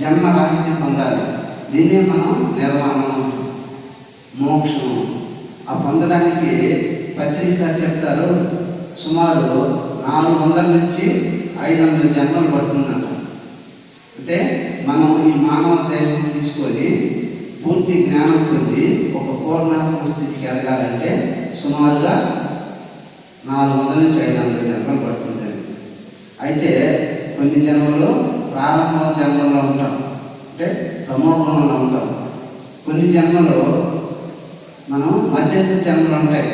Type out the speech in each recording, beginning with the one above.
జన్మ రాహిత్యం పొందాలి. దీన్ని మనం నిర్వాణం, మోక్షం. ఆ పొందడానికి పత్రిసారి చెప్తారు, సుమారు 400 నుంచి 500 జన్మలు పడుతుందంట. అంటే మనం ఈ మానవ దేహం తీసుకొని పూర్తి జ్ఞానం పొంది ఒక పూర్ణాత్మ స్థితికి ఎదగాలంటే సుమారుగా 400 నుంచి 500 జన్మలు పడుతుంది. అయితే కొన్ని జన్మలు ప్రారంభ జన్మలో ఉంటాం, అంటే తమోగుణంలో ఉంటాం. కొన్ని జన్మలు మనం మధ్యస్థ జన్మలు ఉంటాయి,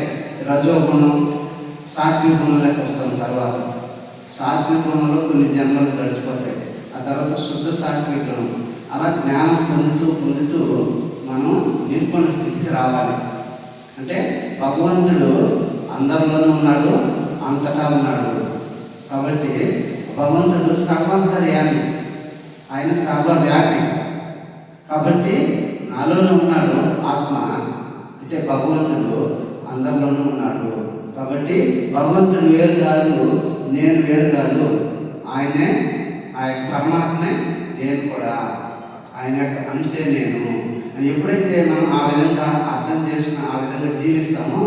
రజోగుణం, సాత్విక గుణంలోకి వస్తాం. తర్వాత సాత్విక గుణంలో కొన్ని జన్మలు గడిచిపోతాయి. ఆ తర్వాత శుద్ధ సాత్విక గుణం. అలా జ్ఞానం పొందుతూ మనం నిర్గుణ స్థితికి రావాలి. అంటే భగవంతుడు అందరిలోనూ ఉన్నాడు, అంతటా ఉన్నాడు. కాబట్టి భగవంతుడు సర్వాంతర్యామి, ఆయన సర్వవ్యాపి. కాబట్టి నాలోనూ ఉన్నాడు ఆత్మ, అంటే భగవంతుడు అందరిలోనూ ఉన్నాడు. కాబట్టి భగవంతుడు వేరు కాదు, నేను వేరు కాదు, ఆయనే, ఆ యొక్క పరమాత్మే నేను కూడా, ఆయన యొక్క అంశే నేను అని ఎప్పుడైతే మనం ఆ విధంగా అర్థం చేసుకుని ఆ విధంగా జీవిస్తామో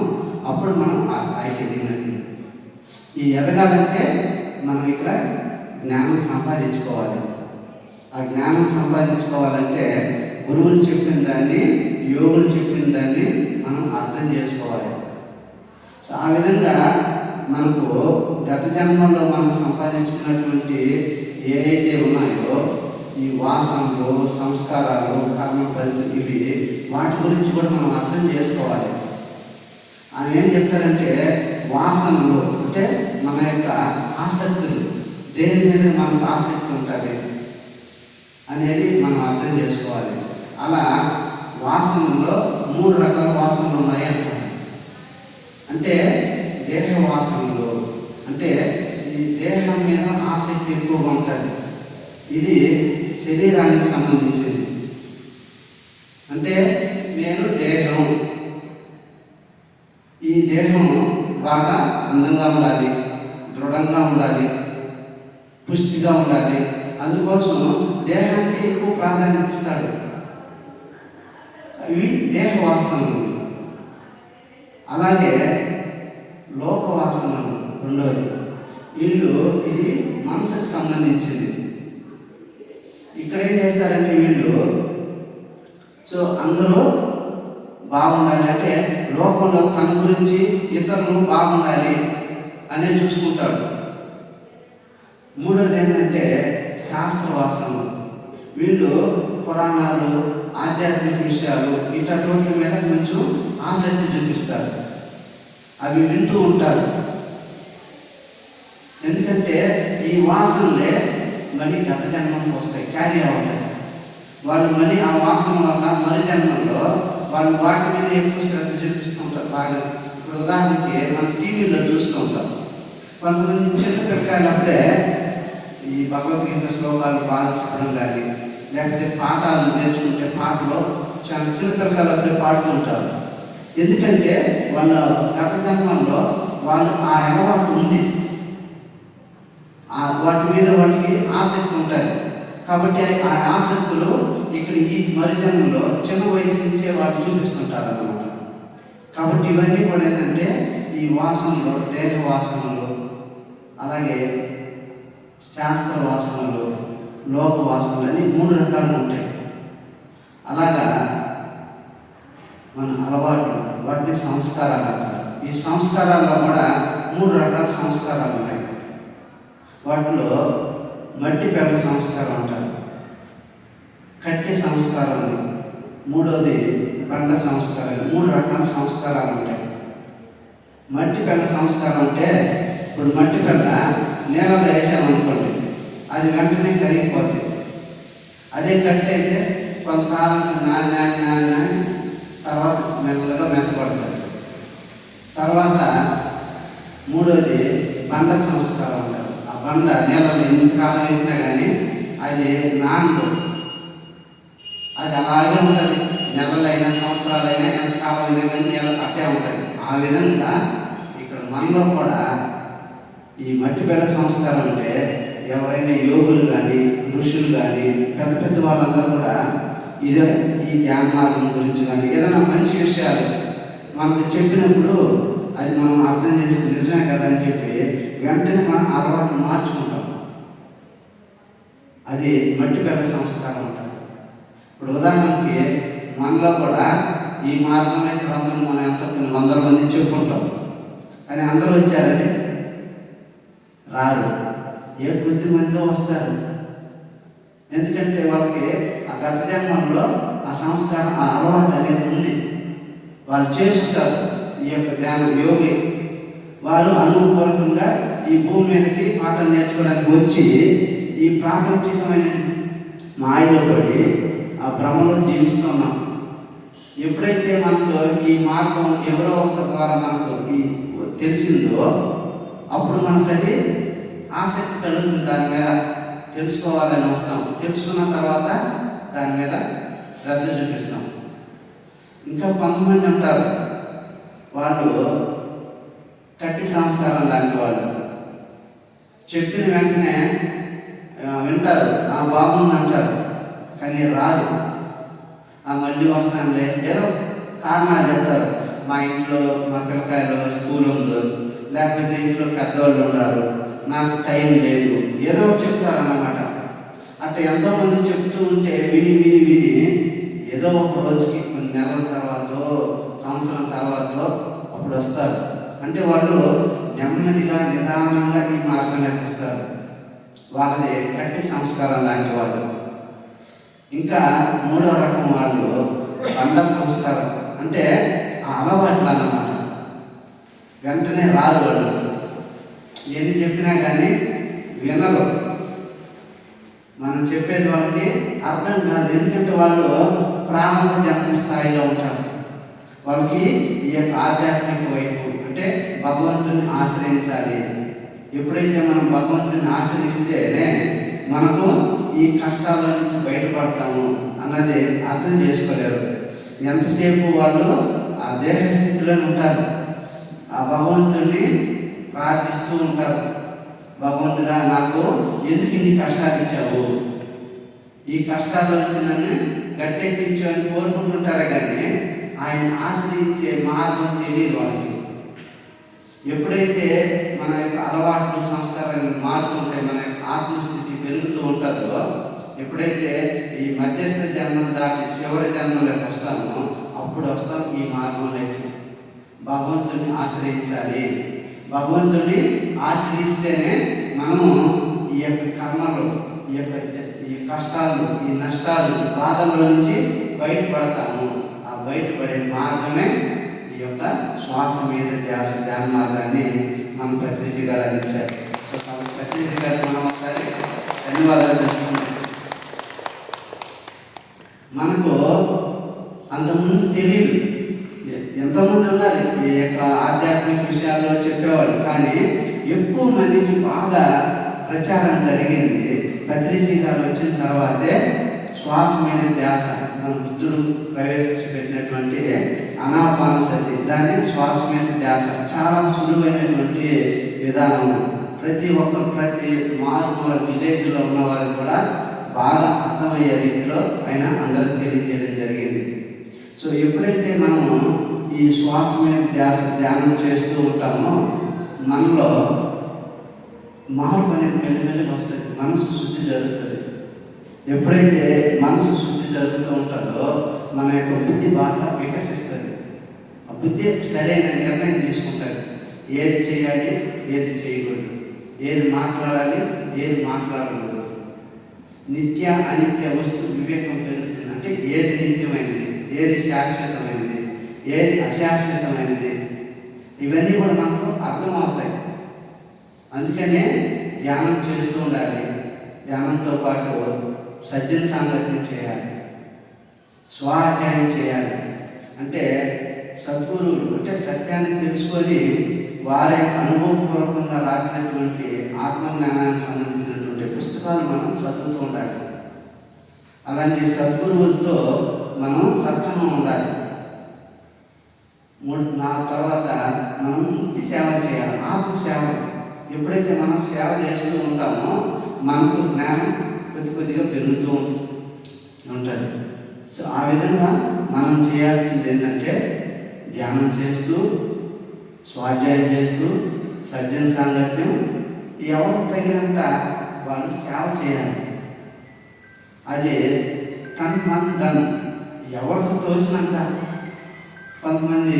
అప్పుడు మనం ఆ స్థాయికి ఎదిగినట్టు. ఈ ఎదగాలంటే మనం ఇక్కడ జ్ఞానం సంపాదించుకోవాలి. ఆ జ్ఞానం సంపాదించుకోవాలంటే గురువులు చెప్పిన దాన్ని, యోగులు చెప్పిన దాన్ని మనం అర్థం చేసుకోవాలి. సో ఆ విధంగా మనకు గత జన్మల్లో మనం సంపాదించుకున్నటువంటి ఏవైతే ఉన్నాయో ఈ వాసనలు, సంస్కారాలు, కర్మ పద్ధతి, ఇవి వాటి గురించి కూడా మనం అర్థం చేసుకోవాలి. ఆయన ఏం చెప్తారంటే వాసనలు అంటే మన యొక్క ఆసక్తులు, దేని మీద మనకు ఆసక్తి ఉంటుంది అనేది మనం అర్థం చేసుకోవాలి. అలా వాసనలో 3 రకాల వాసనలు ఉన్నాయి అంటారు. అంటే దేహ వాసనలు అంటే ఈ దేహం మీద ఆసక్తి ఎక్కువగా ఉంటుంది. ఇది శరీరానికి సంబంధించింది. అంటే నేను దేహం, ఈ దేహం బాగా అందంగా ఉండాలి, దృఢంగా ఉండాలి, పుష్టిగా ఉండాలి. అందుకోసం దేహానికి ఎక్కువ ప్రాధాన్యత ఇస్తాడు. ఇవి దేహ వాసనలు. అలాగే లోక వాసనలు రెండోది. ఇది మనసుకు సంబంధించింది. ఇక్కడ ఏం చేస్తారంటే వీళ్ళు, సో అందరూ బాగుండాలి అంటే లోకంలో తన గురించి ఇతరులు బాగుండాలి అనే చూసుకుంటాడు. మూడోది ఏంటంటే శాస్త్రవాసనలు. వీళ్ళు పురాణాలు, ఆధ్యాత్మిక విషయాలు ఇటువంటి మీద కొంచెం ఆసక్తి చూపిస్తారు. అవి వింటూ ఉంటారు. ఎందుకంటే ఈ వాసనలే మళ్ళీ గత జన్మకు వస్తాయి, క్యారీ అవుతాయి. వాళ్ళు మళ్ళీ ఆ వాసన వల్ల మరి జన్మలో వాళ్ళు వాటి మీద ఎక్కువ శ్రద్ధ చూపిస్తూ ఉంటారు. బాగా ఇప్పుడు ఉదాహరణకి మనం టీవీలో చూస్తూ ఉంటాం. కొంతమంది చిన్న పిల్లకాయలు అప్పుడే ఈ భగవద్గీత శ్లోకాలు బాగా చెప్పడం కానీ, లేకపోతే పాఠాలు నేర్చుకుంటే పాటలో చాలా చిన్న పిల్లకాయలు అప్పుడే పాడుతూ ఉంటారు. ఎందుకంటే వాళ్ళ గత జన్మల్లో వాళ్ళు ఆ అలవాటు ఉంది, వాటి మీద వాటికి ఆసక్తి ఉంటుంది. కాబట్టి ఆ ఆసక్తులు ఇక్కడ ఈ మరుజన్మలో చిన్న వయసు నుంచే వాటి చూపిస్తుంటారు అన్నమాట. కాబట్టి ఇవన్నీ కూడా ఏంటంటే ఈ వాసనలు, దేహ వాసనలు, అలాగే శాస్త్ర వాసనలు, లోక వాసనలు అని 3 రకాలు ఉంటాయి. అలాగా మన అలవాట్లు, వాటిని సంస్కారాలు అంటారు. ఈ సంస్కారాల్లో కూడా 3 రకాల సంస్కారాలు ఉన్నాయి. వాటిలో మట్టి పెళ్ళ సంస్కారం అంటారు, కట్టె సంస్కారం, మూడోది బండ సంస్కారం. 3 రకాల సంస్కారాలు ఉంటాయి. మట్టి పెళ్ళ సంస్కారం అంటే ఇప్పుడు మట్టి పెళ్ళ నేలలో వేసామనుకోండి, అది వెంటనే కరిగిపోతుంది. అదే కట్టె అయితే కొంతకాలం నాని తర్వాత మెల్లగా మెత్తపడుతుంది. తర్వాత మూడోది బండ సంస్కారం అంటారు. ఆ బండ నేలలో ఎన్ని కాలం వేసినా కానీ అది నానదు, అది అలాగే ఉంటుంది. నెలలైనా సంవత్సరాలైనా ఎంతకాలం అయినా కానీ నేల అట్టే ఉంటుంది. ఆ విధంగా ఇక్కడ మనలో కూడా ఈ మట్టి బిడ్డ సంస్కారం అంటే ఎవరైనా యోగులు కానీ ఋషులు కానీ పెద్ద పెద్ద వాళ్ళందరూ కూడా ఈ ధ్యాన మార్గం గురించి కానీ ఏదైనా మంచి విషయాలు మనకు చెప్పినప్పుడు అది మనం అర్థం చేసి నిజమే కదా అని చెప్పి వెంటనే మనం అలవాట్లు మార్చుకుంటాం. అది మట్టిపెట్ట సంస్కారం అంటారు. ఇప్పుడు ఉదాహరణకి మనలో కూడా ఈ మార్గంలోకి రమ్మని మనం ఎంత కొన్ని వందల మంది చెప్పుకుంటాం, కానీ అందరూ వచ్చారంటే రారు. ఏ కొద్ది మంది వస్తారు, ఎందుకంటే వాళ్ళకి ఆ గత జన్మంలో ఆ సంస్కారం ఆ అలవాటు అనేది ఉంది. వాళ్ళు చేస్తుంటారు. ఈ యొక్క ధ్యానం యోగి వాళ్ళు అనుభవపూర్వకంగా ఈ భూమి మీదకి పాఠం నేర్చుకోవడానికి వచ్చి ఈ ప్రాపంచికమైన మాయలో పడి ఆ భ్రమలో జీవిస్తున్నాం. ఎప్పుడైతే మనకు ఈ మార్గం ఎవరో ఒకరి ద్వారా మనకు ఈ తెలిసిందో అప్పుడు మనకు అది ఆసక్తి కలుగుతుంది. దాని మీద తెలుసుకోవాలని వస్తాం. తెలుసుకున్న తర్వాత దాని మీద శ్రద్ధ చూపిస్తాం. ఇంకా కొంతమంది ఉంటారు, వాళ్ళు కట్టి సంస్కారం లాంటి వాళ్ళు. చెప్పిన వెంటనే వింటారు, బాగుంది అంటారు, కానీ రాదు. మళ్ళీ వస్తానులే ఏదో కారణాలు చెప్తారు. మా ఇంట్లో మా పిల్లకాయలు స్కూల్ ఉందో, లేకపోతే ఇంట్లో పెద్దవాళ్ళు ఉన్నారు, నాకు టైం లేదు, ఏదో చెప్తారు అన్నమాట. అట్లా ఎంతోమంది చెప్తూ ఉంటే విని విని విని ఏదో ఒక రోజుకి కొన్ని నెలల తర్వాత సంవత్సరం తర్వాత అప్పుడు వస్తారు. అంటే వాళ్ళు నెమ్మదిగా నిదానంగా ఈ మార్గంలోకి వస్తారు. వాళ్ళది కట్టి సంస్కారం లాంటి వాళ్ళు. ఇంకా మూడో రకం వాళ్ళు బండ సంస్కారం, అంటే ఆ అలవాట్లు అన్నమాట. వెంటనే రాదు, వాళ్ళు ఏది చెప్పినా కానీ వినరు. మనం చెప్పేది వాళ్ళకి అర్థం కాదు, ఎందుకంటే వాళ్ళు ప్రారంభ జన్మ స్థాయిలో ఉంటారు. వాళ్ళకి ఈ యొక్క ఆధ్యాత్మిక వైపు అంటే భగవంతుని ఆశ్రయించాలి. ఎప్పుడైతే మనం భగవంతుని ఆశ్రయిస్తేనే మనకు ఈ కష్టాల నుంచి బయటపడతాము అన్నది అర్థం చేసుకోలేరు. ఎంతసేపు వాళ్ళు ఆ దేహ స్థితిలో ఉంటారు, ఆ భగవంతుడిని ప్రార్థిస్తూ ఉంటారు. భగవంతుడా, నాకు ఎందుకు ఇన్ని కష్టాలు ఇచ్చావు, ఈ కష్టాల్లో వచ్చి నన్ను గట్టెక్కించు అని కోరుకుంటుంటారే కానీ ఆయన ఆశ్రయించే మార్గం తెలియదు వాళ్ళకి. ఎప్పుడైతే మన యొక్క అలవాట్లు సంస్కారాలు మారుతుంటే మన యొక్క ఆత్మస్థితి పెరుగుతూ ఉంటుందో, ఎప్పుడైతే ఈ మధ్యస్థ జన్మం దాటి చివరి జన్మలోకి వస్తామో అప్పుడు వస్తాం ఈ మార్గంలోకి. భగవంతుడిని ఆశ్రయించాలి. భగవంతుడిని ఆశ్రయిస్తేనే మనము ఈ యొక్క కర్మలు, ఈ కష్టాలు, ఈ నష్టాలు, బాధల్లో నుంచి బయటపడతాము. ఆ బయటపడే మార్గమే ఈ యొక్క శ్వాస మీద ధ్యాస ధ్యాన మార్గాన్ని మన ప్రతినిధి గారు అందించారు. సో ప్రతినిధి గారు మనం ఒకసారి ధన్యవాదాలు తెలుపుతున్నాం. మనకు అంతకుముందు తెలియదు, ఎంతోమంది ఉన్నారు ఈ యొక్క ఆధ్యాత్మిక విషయాల్లో చెప్పేవాళ్ళు, కానీ ఎక్కువ మందికి బాగా ప్రచారం జరిగింది పత్రిజీ గారు వచ్చిన తర్వాతే శ్వాస మీద ధ్యాస. మన బుద్ధుడు ప్రవేశపెట్టినటువంటి అనాపానసతి, దాన్ని శ్వాస మీద ధ్యాస చాలా సులువైనటువంటి విధానం. ప్రతి ఒక్కరు ప్రతి మారుమూల విలేజ్లో ఉన్న వారికి కూడా బాగా అర్థమయ్యే రీతిలో ఆయన అందరికి తెలియజేయడం జరిగింది. సో ఎప్పుడైతే మనము ఈ శ్వాస మీద ధ్యాస ధ్యానం చేస్తూ ఉంటామో మనలో మార్పు అనేది మెల్లిమెల్లిగా వస్తుంది, మనసు శుద్ధి జరుగుతుంది. ఎప్పుడైతే మనసు శుద్ధి జరుగుతూ ఉంటుందో మన యొక్క బుద్ధి బాగా వికసిస్తుంది. ఆ బుద్ధి సరైన నిర్ణయం తీసుకుంటుంది. ఏది చేయాలి, ఏది చేయకూడదు, ఏది మాట్లాడాలి, ఏది మాట్లాడకూడదు. నిత్య అనిత్య వస్తు వివేకం పెరుగుతుంది. అంటే ఏది నిత్యమైనది, ఏది శాశ్వతమైనది, ఏది అశాశ్వతమైనది, ఇవన్నీ కూడా మనకు అర్థమవుతాయి. అందుకనే ధ్యానం చేస్తూ ఉండాలి. ధ్యానంతో పాటు సజ్జన సాంగత్యం చేయాలి, స్వాధ్యాయం చేయాలి. అంటే సద్గురువులు అంటే సత్యాన్ని తెలుసుకొని వారి యొక్క అనుభవపూర్వకంగా రాసినటువంటి ఆత్మజ్ఞానానికి సంబంధించినటువంటి పుస్తకాలు మనం చదువుతూ ఉండాలి. అలాంటి సద్గురువులతో మనం సత్సంగం ఉండాలి. తర్వాత మనం ముక్తి సేవ చేయాలి, ఆత్మ సేవ. ఎప్పుడైతే మనం సేవ చేస్తూ ఉంటామో మనకు జ్ఞానం కొద్దిగా పెరుగుతూ ఉంటుంది. సో ఆ విధంగా మనం చేయాల్సింది ఏంటంటే ధ్యానం చేస్తూ, స్వాధ్యాయం చేస్తూ, సజ్జన సాంగత్యం, ఎవరు తగినంత వాళ్ళు సేవ చేయాలి. అది తన్ మన్ ధన్, ఎవరికి తోచినంత. కొంతమంది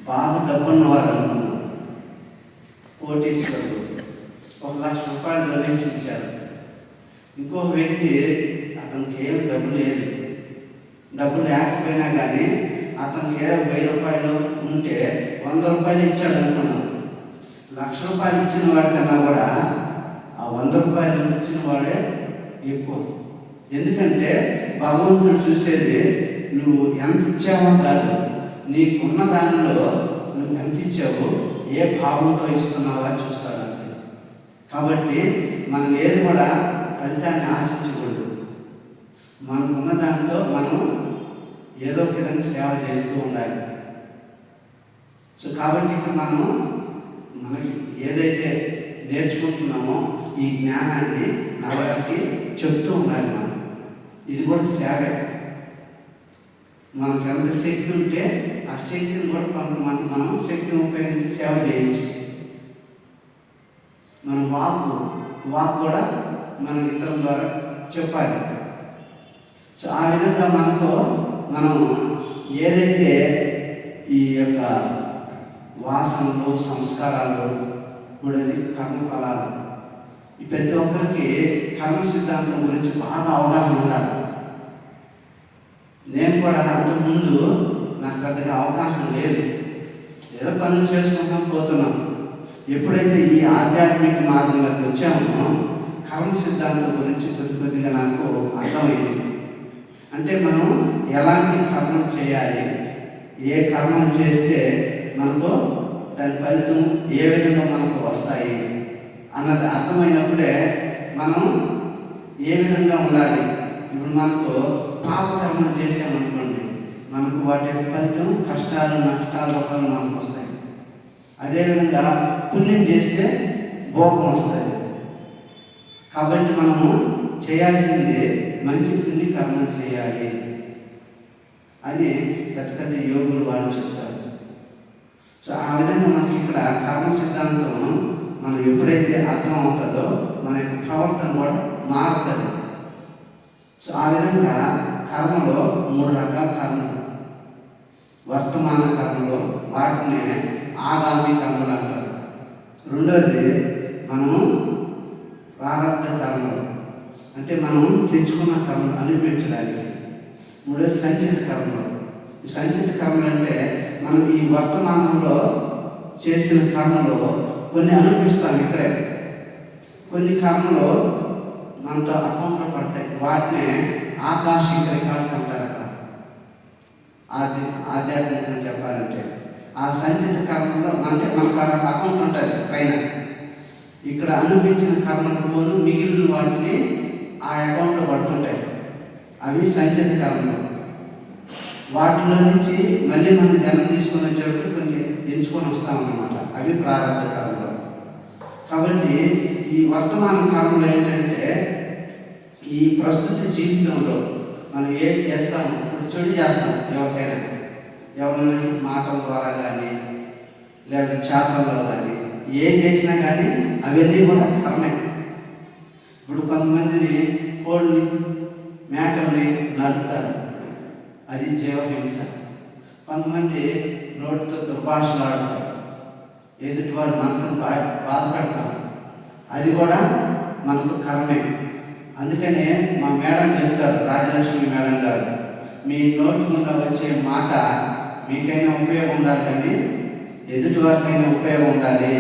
బాగా డబ్బున్న వారు అనుకున్నారు, కోటీశ్వరులు 1,00,000 రూపాయలు డొనేషన్ ఇచ్చారు. ఇంకో వ్యక్తి అతనికి ఏం డబ్బు లేదు, డబ్బు లేకపోయినా కానీ అతనికి 1000 రూపాయలు ఉంటే 100 రూపాయలు ఇచ్చాడు అనుకున్నాం. 1,00,000 రూపాయలు ఇచ్చిన వాడికన్నా కూడా ఆ 100 రూపాయలు ఇచ్చిన వాడే ఎక్కువ. ఎందుకంటే భగవంతుడు చూసేది నువ్వు ఎంత ఇచ్చావో కాదు, నీకున్న దానిలో నువ్వు ఎంత ఇచ్చావు, ఏ భావంతో ఇస్తున్నావా చూస్తాడు అంతే. కాబట్టి మనం ఏది కూడా ఫలితాన్ని ఆశించకూడదు. మనకున్న దాంతో మనం ఏదో ఒక విధంగా సేవ చేస్తూ ఉండాలి. సో కాబట్టి ఇక్కడ మనకి ఏదైతే నేర్చుకుంటున్నామో ఈ జ్ఞానాన్ని నలుగురికి చెప్తూ ఉండాలి. ఇది కూడా సేవే. మనకు ఎంత శక్తి ఉంటే ఆ శక్తిని కూడా కొంతమంది మనం శక్తిని ఉపయోగించి సేవ చేయొచ్చు. మన వాక్ కూడా మనం ఇతరుల ద్వారా చెప్పాలి. సో ఆ విధంగా మనం ఏదైతే ఈ యొక్క వాసనలు, సంస్కారాలు, మూడోది కర్మఫలాలు, ఈ ప్రతి ఒక్కరికి కర్మ సిద్ధాంతం గురించి బాగా అవగాహన ఉండాలి. నేను కూడా అంతకుముందు నాకు పెద్దగా అవగాహన లేదు, ఏదో పనులు చేసుకుంటాం పోతున్నాం. ఎప్పుడైతే ఈ ఆధ్యాత్మిక మార్గంలోకి వచ్చామో కర్మ సిద్ధాంతం గురించి కొద్దిగా నాకు అర్థమైంది. అంటే మనం ఎలాంటి కర్మం చేయాలి, ఏ కర్మం చేస్తే మనకు దాని ఫలితం ఏ విధంగా మనకు వస్తాయి అన్నది అర్థమైనప్పుడే మనం ఏ విధంగా ఉండాలి. ఇప్పుడు మనకు పాపకర్మం చేసామనుకోండి, మనకు వాటి ఫలితం కష్టాలు, నష్టాల రూపాయలు మనకు వస్తాయి. అదేవిధంగా పుణ్యం చేస్తే భోగం వస్తుంది. కాబట్టి మనము చేయాల్సింది మంచి పుణ్య కర్మలు చేయాలి అని పెద్ద పెద్ద యోగులు వాళ్ళు చెప్తారు. సో ఆ విధంగా మనకి ఇక్కడ కర్మ సిద్ధాంతం మనం ఎప్పుడైతే అర్థం అవుతుందో మన యొక్క ప్రవర్తన కూడా మారుతుంది. సో ఆ విధంగా కర్మలో 3 రకాల కర్మలు. వర్తమాన కర్మలు, వాటినే ఆగామి కర్మలు అంటారు. రెండోది మనము ప్రారంభ కర్మలు, అంటే మనం తెచ్చుకున్న కర్మలు అనిపించడానికి. మూడోది సంచిత కర్మలు. ఈ సంచిత కర్మలు అంటే మనం ఈ వర్తమానంలో చేసిన కర్మలు కొన్ని అనిపిస్తాం ఇక్కడే, కొన్ని కర్మలు మనతో అకౌంట్లో పడతాయి. వాటినే ఆకాశిక రికార్డ్స్ అంటారు. అక్కడ ఆధ్యాత్మికంగా చెప్పాలంటే ఆ సంచిత కర్మలో అంటే మనకు అకౌంట్ ఉంటుంది పైన. ఇక్కడ అనిపించిన కర్మలు పోను మిగిలిన వాటిని ఆ అకౌంట్లో పడుతుంటాయి. అవి సంచిత కర్మలు. వాటిలో నుంచి మళ్ళీ మనం జన్మ తీసుకొని వచ్చేటప్పుడు కొన్ని ఎంచుకొని వస్తామన్నమాట. అవి ప్రారంభ కర్మలు. కాబట్టి ఈ వర్తమాన కర్మలు ఏంటంటే ఈ ప్రస్తుత జీవితంలో మనం ఏది చేస్తామో, ఇప్పుడు చెడు చేస్తాం ఎవరైనా మాటల ద్వారా కానీ లేకపోతే చేతల్లో కానీ ఏ చేసినా కానీ అవన్నీ కూడా కర్మే. ఇప్పుడు కొంతమందిని కోళ్ళని, మేకల్ని నరుకుతారు, అది జీవహింస. కొంతమంది నోటితో దుర్భాషలు ఆడతారు, ఎదుటి వారి మనసును బాధపెడతారు, అది కూడా మనకు కర్మే. అందుకనే మా మేడం చెప్తారు, రాజలక్ష్మి మేడం గారు, మీ నోటి గుండా వచ్చే మాట మీకైనా ఉపయోగం ఉండాలి కానీ ఎదుటి వారికైనా ఉపయోగం ఉండాలి.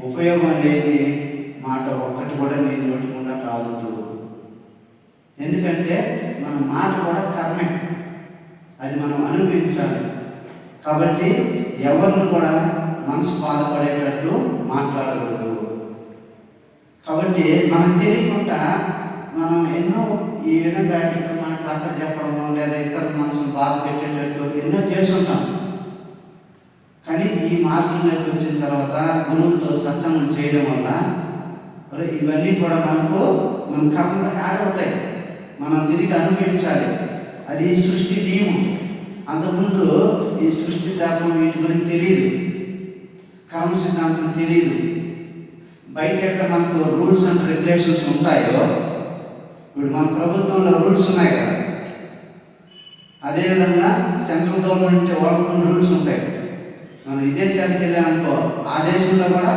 ఉపయోగం లేని మాట ఒక్కటి కూడా నీ నోటి గుండా రావద్దు. ఎందుకంటే మన మాట కూడా కర్మే, అది మనం అనుభవించాలి. కాబట్టి ఎవరిని కూడా మనసు బాధపడేటట్టు మాట్లాడకూడదు. కాబట్టి మనం తెలియకుండా మనం ఎన్నో ఈ విధంగా ఇక్కడ మాటలు అక్కడ చెప్పడము, లేదా ఇతరుల మనసును బాధ పెట్టేటట్టు ఎన్నో చేస్తుంటాం. కానీ ఈ మార్గంలోకి వచ్చిన తర్వాత గురువుతో సత్సంగం చేయడం వల్ల ఇవన్నీ కూడా మన కర్మలో యాడ్ అవుతాయి, మనం తిరిగి అనుభవించాలి. అది సృష్టి నియమం. అంతకుముందు ఈ సృష్టి ధర్మం వీటి గురించి తెలియదు, కర్మ సిద్ధాంతం తెలియదు. బయట ఎక్కడ మనకు రూల్స్ అండ్ రెగ్యులేషన్స్ ఉంటాయో, ఇప్పుడు మన ప్రభుత్వంలో రూల్స్ ఉన్నాయి కదా, అదేవిధంగా సెంట్రల్ గవర్నమెంట్ వాళ్ళకు కొన్ని రూల్స్ ఉంటాయి. మనం విదేశాలకు వెళ్ళామనుకో, ఆ దేశంలో కూడా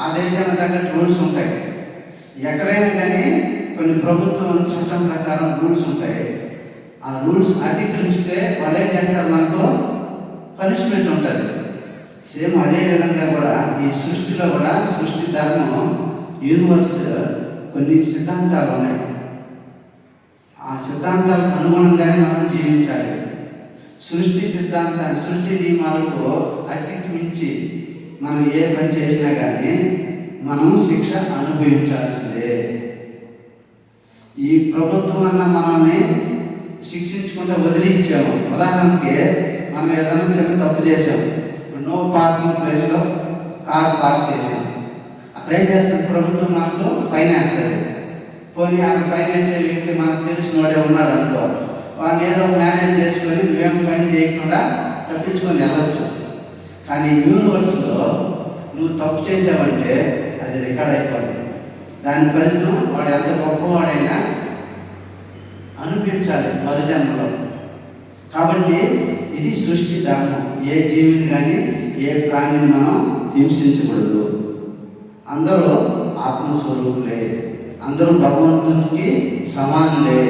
ఆ దేశానికి తగ్గట్టు రూల్స్ ఉంటాయి. ఎక్కడైనా కానీ కొన్ని ప్రభుత్వం చట్టం ప్రకారం రూల్స్ ఉంటాయి. ఆ రూల్స్ అతిక్రమిస్తే వాళ్ళు ఏం చేస్తారు, మనకు పనిష్మెంట్ ఉంటుంది. సేమ్ అదే విధంగా కూడా ఈ సృష్టిలో కూడా సృష్టి ధర్మం యూనివర్స్ కొన్ని సిద్ధాంతాలు ఉన్నాయి. ఆ సిద్ధాంతాలకు అనుగుణంగానే మనం జీవించాలి. సృష్టి నియమాలకు అతిక్రమించి మనం ఏ పని చేసినా కానీ మనం శిక్ష అనుభవించాల్సిందే. ఈ ప్రభుత్వం అన్న మనల్ని శిక్షించుకుంటూ వదిలించాము. ఉదాహరణకి మనం ఏదైనా చిన్న తప్పు చేసాం, నో పార్కింగ్ ప్లేస్లో కార్ పార్క్ చేసాం, అక్కడ ఏం చేస్తుంది ప్రభుత్వం, మనకు ఫైన్ వేస్తుంది. పోనీ అక్కడ ఫైన్ వేసే వ్యక్తి మనకు తెలిసిన వాడే ఉన్నాడు అనుకో, వాడిని ఏదో మేనేజ్ చేసుకొని నువ్వేం ఫైన్ చేయకుండా తప్పించుకొని వెళ్ళొచ్చు. కానీ యూనివర్స్లో నువ్వు తప్పు చేసావంటే అది రికార్డ్ అయిపోద్ది. దాని ఫలితం వాడు ఎంత గొప్పవాడైనా అనుభవించాలి మరుజన్మలో. కాబట్టి ఇది సృష్టి ధర్మం. ఏ జీవిని కానీ ఏ ప్రాణిని మనం హింసించకూడదు. అందరూ ఆత్మస్వరూపులే, అందరూ భగవంతునికి సమానులే.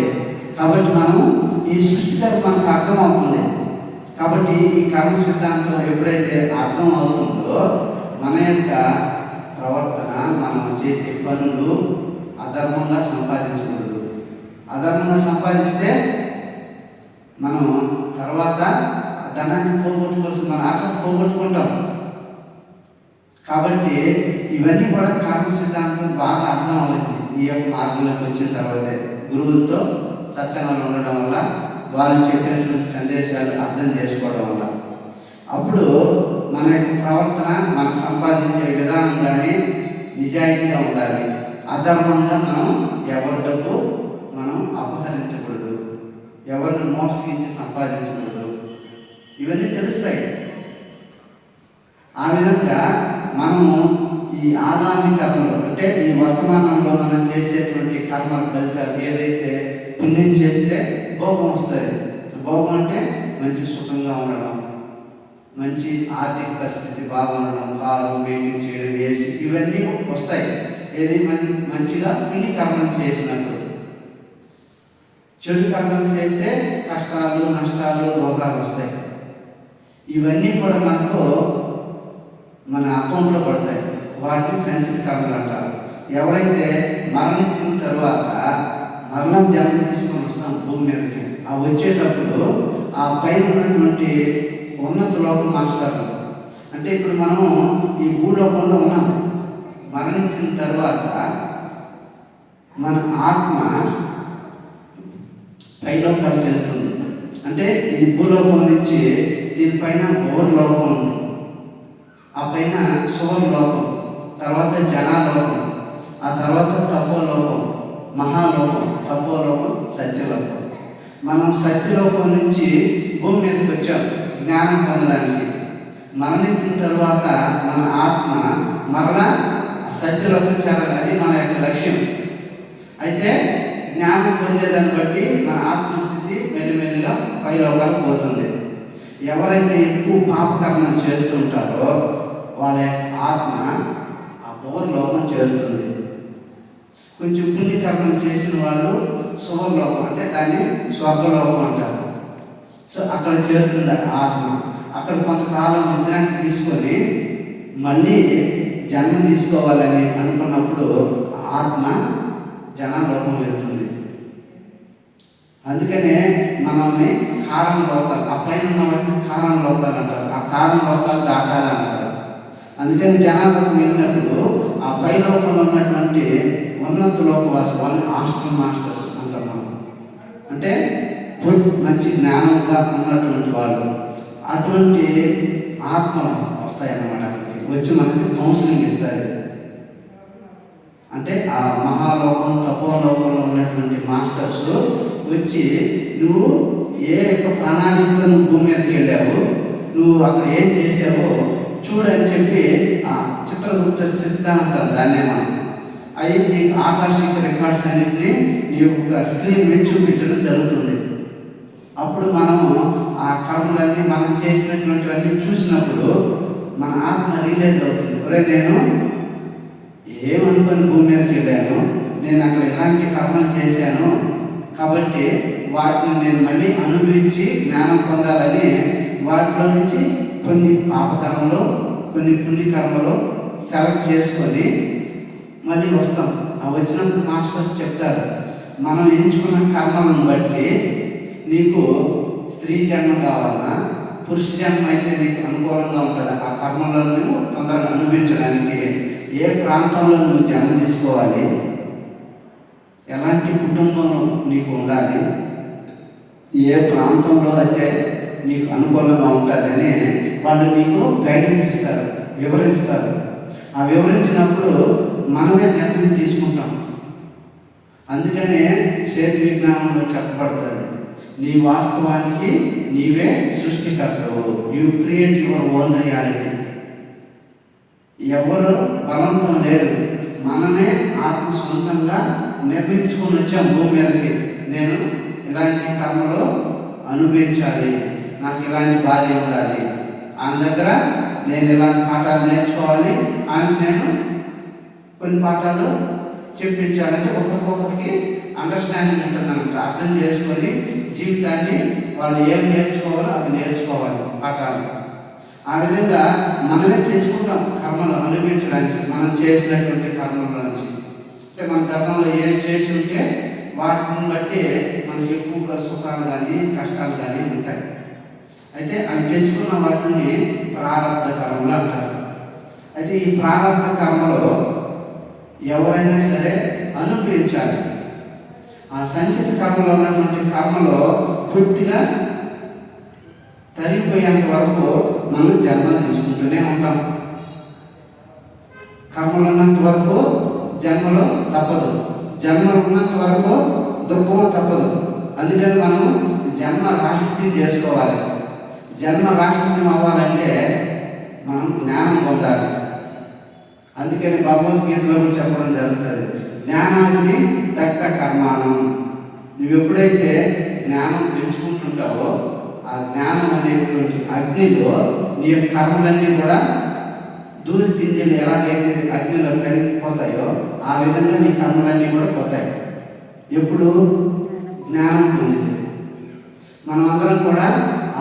కాబట్టి మనము ఈ సృష్టి ధర్మం మనకు అర్థమవుతుంది. కాబట్టి ఈ కర్మ సిద్ధాంతం ఎప్పుడైతే అర్థం అవుతుందో మన యొక్క ప్రవర్తన, మనం చేసే పనులు అధర్మంగా సంపాదించకూడదు. అధర్మంగా సంపాదిస్తే మనం తర్వాత ధనాన్ని పోగొట్టుకోవచ్చు, మన అర్హత పోగొట్టుకుంటాం. కాబట్టి ఇవన్నీ కూడా కర్మ సిద్ధాంతం బాగా అర్థం అవుతుంది ఈ యొక్క మార్గంలోకి వచ్చిన తర్వాతే. గురువులతో సత్సంగంలో ఉండడం వల్ల, వాళ్ళు చెప్పినటువంటి సందేశాలు అర్థం చేసుకోవడం వల్ల అప్పుడు మన యొక్క ప్రవర్తన, మనం సంపాదించే విధానం కానీ నిజాయితీగా ఉండాలి. అధర్మంగా మనం ఎవరి డబ్బు మనం అపహరించకూడదు, ఎవరిని మోసగించి సంపాదించకూడదు. ఇవన్నీ తెలుస్తాయి. ఆ విధంగా మనము ఈ ఆగామి కర్మలు, అంటే ఈ వర్తమానంలో మనం చేసేటువంటి కర్మల ఫలితాలు, ఏదైతే పుణ్యం చేస్తే భోగం వస్తుంది. భోగం అంటే మంచి సుఖంగా ఉండడం, మంచి ఆర్థిక పరిస్థితి బాగుండడం, కారు మెయింటైన్ చేయడం, ఏసీ, ఇవన్నీ వస్తాయి. ఏది మంచిగా పుణ్య కర్మం చేసినప్పుడు. చెడు కర్మం చేస్తే కష్టాలు, నష్టాలు, రోగాలు వస్తాయి. ఇవన్నీ కూడా మనకు మన అకౌంట్లో పడతాయి. వాటిని సంచిత కర్మలు అంటారు. ఎవరైతే మరణించిన తర్వాత మరణం జన్మ తీసుకొని వస్తాం భూమి మీదకి, ఆ వచ్చేటప్పుడు ఆ పైన ఉన్నటువంటి ఉన్నత లోకం మార్చుతారు. అంటే ఇప్పుడు మనము ఈ భూలోకంలో ఉన్నాం. మరణించిన తర్వాత మన ఆత్మ పైలోకాలకు వెళ్తుంది. అంటే ఈ భూలోకం నుంచి దీనిపైన లోకం ఉంది, ఆ పైన లోకం, తర్వాత జనాలోకం, ఆ తర్వాత తపోలోకం, మహాలోకం, తపోలోకం, సత్యలోకం. మనం సత్యలోకం నుంచి భూమి మీదకి వచ్చాం జ్ఞానం పొందడానికి. మరణించిన తర్వాత మన ఆత్మ మరణ సత్యలోకం చేరాలి, అది మన యొక్క లక్ష్యం. అయితే జ్ఞానం పొందేదాన్ని బట్టి మన ఆత్మస్థితి మెల్లిమెల్లిగా పైలోకాలకు పోతుంది. ఎవరైతే ఎక్కువ పాపకర్మం చేస్తుంటారో వాళ్ళ యొక్క ఆత్మ ఆ లోకం చేరుతుంది. కొంచెం పుణ్యకర్మం చేసిన వాళ్ళు శుభలోకం, అంటే దాన్ని స్వర్గలోకం అంటారు. సో అక్కడ చేరుతుంది ఆత్మ. అక్కడ కొంతకాలం విశ్రాంతి తీసుకొని మళ్ళీ జన్మ తీసుకోవాలని అనుకున్నప్పుడు ఆత్మ జనాలోకం వెళ్తుంది. అందుకనే మనల్ని కారణ లోకాలు, ఆ పైన ఉన్న వాటిని కారణ లోకాలు అంటారు. ఆ కారణ లోకాలు దాటాలి అంటారు. అందుకని జనాలోకం వెళ్ళినప్పుడు ఆ పై లోకంలో ఉన్నటువంటి ఉన్నత లోకవాసు వాళ్ళని ఆస్ట్రల్ మాస్టర్స్ అంటాం మనం. అంటే మంచి జ్ఞానంగా ఉన్నటువంటి వాళ్ళు, అటువంటి ఆత్మలు వస్తాయన్నమాట. వచ్చి మనకి కౌన్సిలింగ్ ఇస్తారు. అంటే ఆ మహాలోకం తపోలోకంలో ఉన్నటువంటి మాస్టర్స్ వచ్చి నువ్వు ఏ యొక్క ప్రణాళికతో నువ్వు భూమి మీదకి వెళ్ళావు, నువ్వు అక్కడ ఏం చేసావో చూడని చెప్పి ఆ చిత్రగుప్త చిత్రాంతం దాన్నే మనం అవి నీకు ఆకాశిక రికార్డ్స్ అన్నింటినీ నీ యొక్క స్క్రీన్ మీద చూపించడం జరుగుతుంది. అప్పుడు మనము ఆ కర్మలన్నీ మనం చేసినటువంటివన్నీ చూసినప్పుడు మన ఆత్మ రియలైజ్ అవుతుంది. ఒరే నేను ఏమనుకొని భూమి మీదకి వెళ్ళాను, నేను అక్కడ ఎలాంటి కర్మలు చేశాను, కాబట్టి వాటిని నేను మళ్ళీ అనుభవించి జ్ఞానం పొందాలని వాటిలో నుంచి కొన్ని పాపకర్మలు కొన్ని పుణ్యకర్మలు సెలెక్ట్ చేసుకొని మళ్ళీ వస్తాం. ఆ వచ్చినప్పుడు మాస్టర్స్ చెప్తారు, మనం ఎంచుకున్న కర్మలను బట్టి నీకు స్త్రీ జన్మ కావాలన్నా పురుష జన్మ అయితే నీకు అనుకూలంగా ఉంటుంది. ఆ కర్మలను నువ్వు తొందరగా అనుభవించడానికి ఏ ప్రాంతంలో నువ్వు జన్మ తీసుకోవాలి, ఎలాంటి కుటుంబం నీకు ఉండాలి, ఏ ప్రాంతంలో అయితే నీకు అనుకూలంగా ఉంటుందని వాళ్ళు నీకు గైడెన్స్ ఇస్తారు, వివరిస్తారు. ఆ వివరించినప్పుడు మనమే నిర్ణయం తీసుకుంటాం. అందుకనే చేతి విజ్ఞానంలో చెప్పబడుతుంది, నీ వాస్తవానికి నీవే సృష్టికర్తవు. You create your own reality. ఎవరు బలంతం లేదు, మనమే ఆత్మ సొంతంగా నిర్మించుకొని వచ్చాం భూమి మీదకి. నేను ఇలాంటి కర్మలు అనుభవించాలి, నాకు ఇలాంటి భార్య ఉండాలి, ఆమె దగ్గర నేను ఇలాంటి పాఠాలు నేర్చుకోవాలి, ఆమెకు నేను కొన్ని పాఠాలు చెప్పించాలంటే ఒకరికొకరికి అండర్స్టాండింగ్ ఉంటుందన్నమాట. అర్థం చేసుకొని జీవితాన్ని వాళ్ళు ఏం నేర్చుకోవాలో అవి నేర్చుకోవాలి పాఠాలు. ఆ విధంగా మనమే తెచ్చుకుంటాం కర్మలు అనుభవించడానికి, మనం చేసినటువంటి కర్మల నుంచి. అంటే మన గతంలో ఏం చేసి ఉంటే వాటిని బట్టి మనకి ఎక్కువగా సుఖాలు కానీ కష్టాలు కానీ ఉంటాయి. అయితే అవి తెచ్చుకున్న వాటిని ప్రారంభ కర్మలు అంటారు. అయితే ఈ ప్రారంభ కర్మలో ఎవరైనా సరే అనుభవించాలి. ఆ సంచిత కర్మలో ఉన్నటువంటి కర్మలో పూర్తిగా తరిగిపోయేంత వరకు మనం జన్మ తీసుకుంటూనే ఉంటాం. కర్మలు ఉన్నంత వరకు జన్మలో తప్పదు, జన్మలు ఉన్నంత వరకు దుఃఖము తప్పదు. అందుకని మనం జన్మ రాహిత్యం చేసుకోవాలి. జన్మ రాహిత్యం అవ్వాలంటే మనం జ్ఞానం పొందాలి. అందుకని భగవద్గీతలో చెప్పడం జరుగుతుంది, జ్ఞానాన్ని దగ్ధ కర్మాణం. నువ్వు ఎప్పుడైతే జ్ఞానం పెంచుకుంటుంటావో ఆ జ్ఞానం అనేటువంటి అగ్నిలో నీ యొక్క కర్మలన్నీ కూడా దూది పింజలు ఎలాగైతే అగ్నిలో కలిగిపోతాయో ఆ విధంగా నీ కర్మలన్నీ కూడా పోతాయి. ఎప్పుడు జ్ఞానం పొందితే మనం అందరం కూడా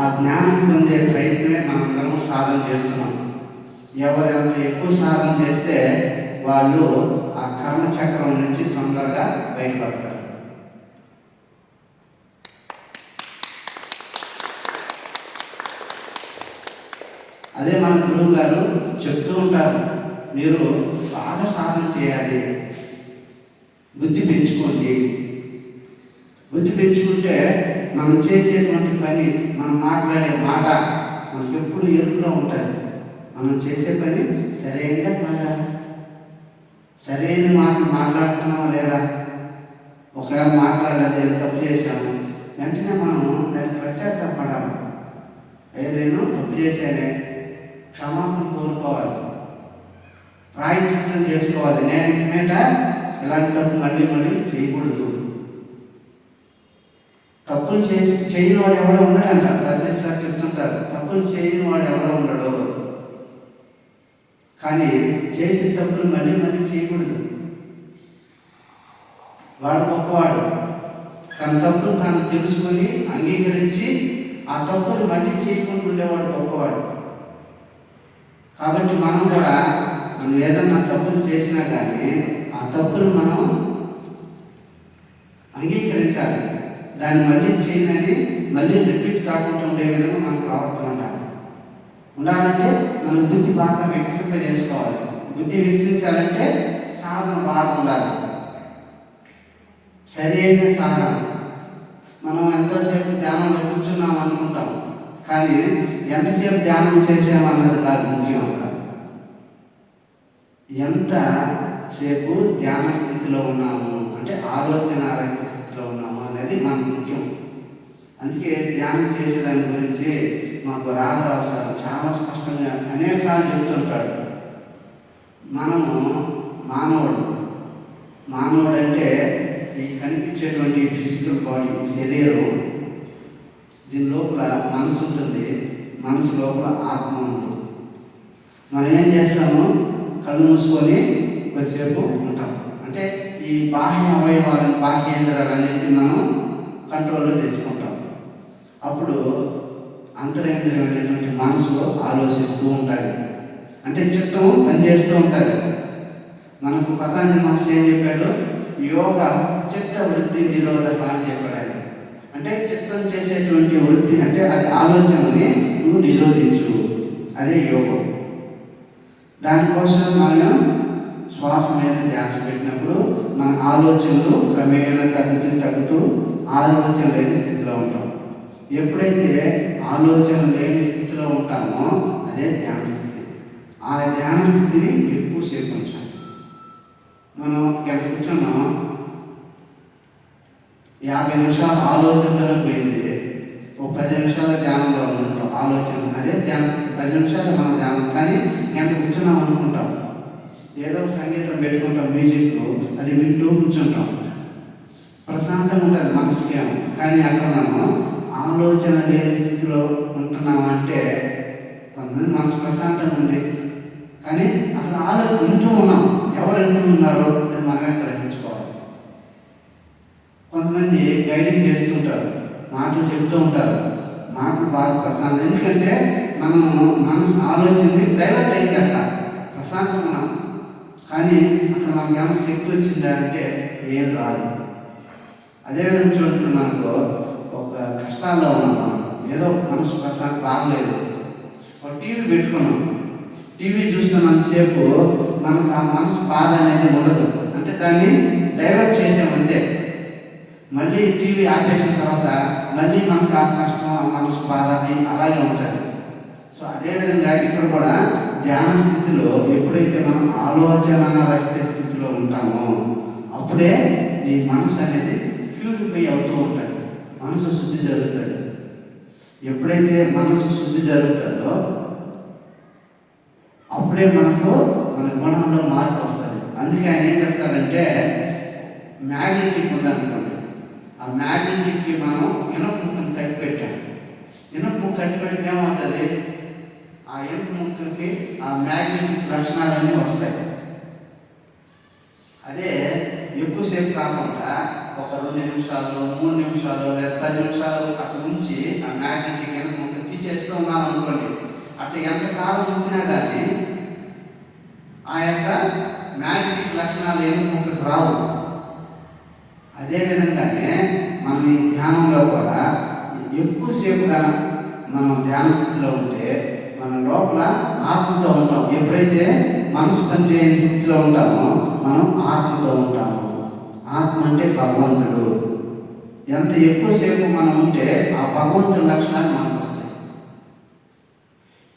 ఆ జ్ఞానం పొందే ప్రయత్నమే మనందరం సాధన చేస్తున్నాం. ఎవరెంత ఎక్కువ సాధన చేస్తే వాళ్ళు ఆ కర్మచక్రం నుంచి తొందరగా బయటపడతారు. అదే మన గురువు గారు చెప్తూ ఉంటారు, మీరు బాగా సాధన చేయాలి, బుద్ధి పెంచుకోండి. బుద్ధి పెంచుకుంటే మనం చేసేటువంటి పని, మనం మాట్లాడే మాట మనకి ఎప్పుడు ఎరుకులో ఉంటుంది. మనం చేసే పని సరైనదా కాదా, సరైన మాటలు మాట్లాడుతున్నామా లేదా, ఒకవేళ మాట్లాడలేదు ఏదో తప్పు చేశాము వెంటనే మనం దాన్ని పశ్చాత్తాపడాలి. నేను తప్పు చేశానే, క్షమాపణ కోరుకోవాలి, ప్రాయశ్చిత్తం చేసుకోవాలి. నేను ఇక మీద ఇలాంటి తప్పు మళ్ళీ మళ్ళీ చేయకూడదు. తప్పులు చేయని వాడు ఎవడో ఉన్నాడంట, భద్రేష్ సార్ చెప్తుంటారు, తప్పులు చేయని వాడు ఎవడో ఉండడు. కానీ చేసిన తప్పులు మళ్ళీ మళ్ళీ చేయకూడదు. వాడు గొప్పవాడు, తన తప్పులు తాను తెలుసుకొని అంగీకరించి ఆ తప్పులు మళ్ళీ చేయకుండా ఉండేవాడు గొప్పవాడు. కాబట్టి మనం కూడా మనం ఏదన్నా తప్పులు చేసినా కానీ ఆ తప్పులు మనం అంగీకరించాలి. దాన్ని మళ్ళీ చేయదని మళ్ళీ రిపీట్ కాకుండా ఉండే విధంగా మనం ప్రవర్తన ఉండాలంటే మనం బుద్ధి బాగా వికసింపజేసుకోవాలి. బుద్ధి వికసించాలంటే సాధన బాగా ఉండాలి, సరి అయిన సాధన. మనం ఎంతోసేపు ధ్యానంలో కూర్చున్నాం అనుకుంటాం, కానీ ఎంతసేపు ధ్యానం చేసామన్నది కాదు ముఖ్యం. అక్కడ ఎంత సేపు ధ్యాన స్థితిలో ఉన్నాము, అంటే ఆలోచన రహిత స్థితిలో ఉన్నాము అనేది మనకు ముఖ్యం. అందుకే ధ్యానం చేసేదాని గురించి మాకు రాఘరావు సార్ చాలా స్పష్టంగా అనేకసార్లు చెప్తుంటాడు. మనము మానవుడు అంటే ఈ కనిపించేటువంటి ఫిజికల్ బాడీ, ఈ శరీరం, దీని లోపల మనసు ఉంటుంది, మనసు లోపల ఆత్మ ఉంది. మనం ఏం చేస్తాము? కళ్ళు మూసుకొని కొద్దిసేపు ఉంటాం. అంటే ఈ బాహ్య అవయవాలను, బాహ్యేంద్రాలన్నింటినీ మనం కంట్రోల్లో తెచ్చుకుంటాం. అప్పుడు అంతరేంద్రియమైనటువంటి మనసు ఆలోచిస్తూ ఉంటుంది, అంటే చిత్తం పనిచేస్తూ ఉంటుంది. మనకు పతంజలి మహర్షి ఏం చెప్పాడు? యోగా చిత్త వృత్తి నిరోధక అని చెప్పాడు ఆయన. అంటే చిత్తం చేసేటువంటి వృత్తి అంటే అది ఆలోచనని నువ్వు నిరోధించు, అదే యోగం. దానికోసం మనం శ్వాస మీద ధ్యాస పెట్టినప్పుడు మన ఆలోచనలు క్రమేణా తగ్గుతూ ఆలోచన లేని స్థితిలో ఉంటాం. ఎప్పుడైతే ఆలోచన లేని స్థితిలో ఉంటామో అదే ధ్యాన స్థితి. ఆ ధ్యాన స్థితిని ఎక్కువసేపు ఉంచాలి. మనం గంట కూర్చున్నాం, 50 నిమిషాలు ఆలోచనలో పోయింది, ఓ 10 నిమిషాల ధ్యానంలో ఉంటాం. ఆలోచన అదే ధ్యాన స్థితి. 10 నిమిషాలు మన ధ్యానం, కానీ గంట కూర్చున్నాం అనుకుంటాం, ఏదో సంగీతం పెట్టుకుంటాం, మ్యూజిక్, అది వింటూ కూర్చుంటాం, ప్రశాంతంగా ఉంటుంది మనసుకి. కానీ అక్కడ మనం ఆలోచన లేని స్థితిలో ఉంటున్నామంటే కొంతమంది మనసు ప్రశాంతంగా ఉంది, కానీ అక్కడ వింటూ ఉన్నాం. ఎవరు వింటూ ఉన్నారో అది మనమే గ్రహించుకోవాలి. కొంతమంది గైడింగ్ చేస్తుంటారు, మాటలు చెప్తూ ఉంటారు, మాటలు బాగా ప్రశాంతం. ఎందుకంటే మనం మనసు ఆలోచనని డైవర్ట్ అయింది, అక్కడ ప్రశాంతంగా ఉన్నాం. కానీ అక్కడ మనకి ఏమైనా శక్తి వచ్చిందా అంటే ఏం రాదు. అదేవిధంగా చూడండి, మనకు ఒక కష్టాల్లో ఉన్నాం, ఏదో మనసు ప్రశాంతం బాగలేదు, ఒక టీవీ పెట్టుకున్నాం, టీవీ చూస్తున్నంతసేపు మనకు ఆ మనసు బాధ అనేది ఉండదు, అంటే దాన్ని డైవర్ట్ చేసామంతే. మళ్ళీ టీవీ ఆపేసిన తర్వాత మళ్ళీ మనకు ఆ కష్టం, ఆ మనసు బాధ అలాగే ఉంటుంది. సో అదేవిధంగా ఇక్కడ కూడా ధ్యాన స్థితిలో ఎప్పుడైతే మనం ఆలోచన రహిత స్థితిలో ఉంటామో అప్పుడే ఈ మనసు అనేది ప్యూరిఫై అవుతూ ఉంటుంది, మనసు శుద్ధి జరుగుతుంది. ఎప్పుడైతే మనసు శుద్ధి జరుగుతుందో అప్పుడే మన గుణంలో మార్పు వస్తుంది. అందుకే ఆయన ఏం చెప్తారంటే, మ్యాగ్నెటిక్ ఉందనుకోండి, ఆ మ్యాగ్నెటిక్కి మనం ఇనుప ముక్కను కట్టి పెట్టాం. ఇనుప ముక్క కట్టి పెడితే ఏమవుతుంది? ఆ ఇనుప ముక్కకి ఆ మ్యాగ్నెటిక్ లక్షణాలన్నీ వస్తాయి. అదే ఎక్కువసేపు కాకుండా ఒక 2 నిమిషాలు, 3 నిమిషాలు లేదా 10 నిమిషాలు అక్కడ నుంచి ఆ మ్యాగ్నెటిక్ ఇనుప ముక్క తీసేస్తూ ఉన్నాం అనుకోండి, అట్లా ఎంతకాలం ఉంచినా కానీ ఆ యొక్క మ్యాగ్నెటిక్ లక్షణాలు ఏమి రావు. అదేవిధంగానే మనం ఈ ధ్యానంలో కూడా ఎక్కువసేపుగా మనం ధ్యాన స్థితిలో ఉంటే మన లోపల ఆత్మతో ఉంటాం. ఎప్పుడైతే మనసు పనిచేయని స్థితిలో ఉంటామో మనం ఆత్మతో ఉంటాము. ఆత్మ అంటే భగవంతుడు. ఎంత ఎక్కువసేపు మనం ఉంటే ఆ భగవంతుడి లక్షణాలు మనకు వస్తాయి.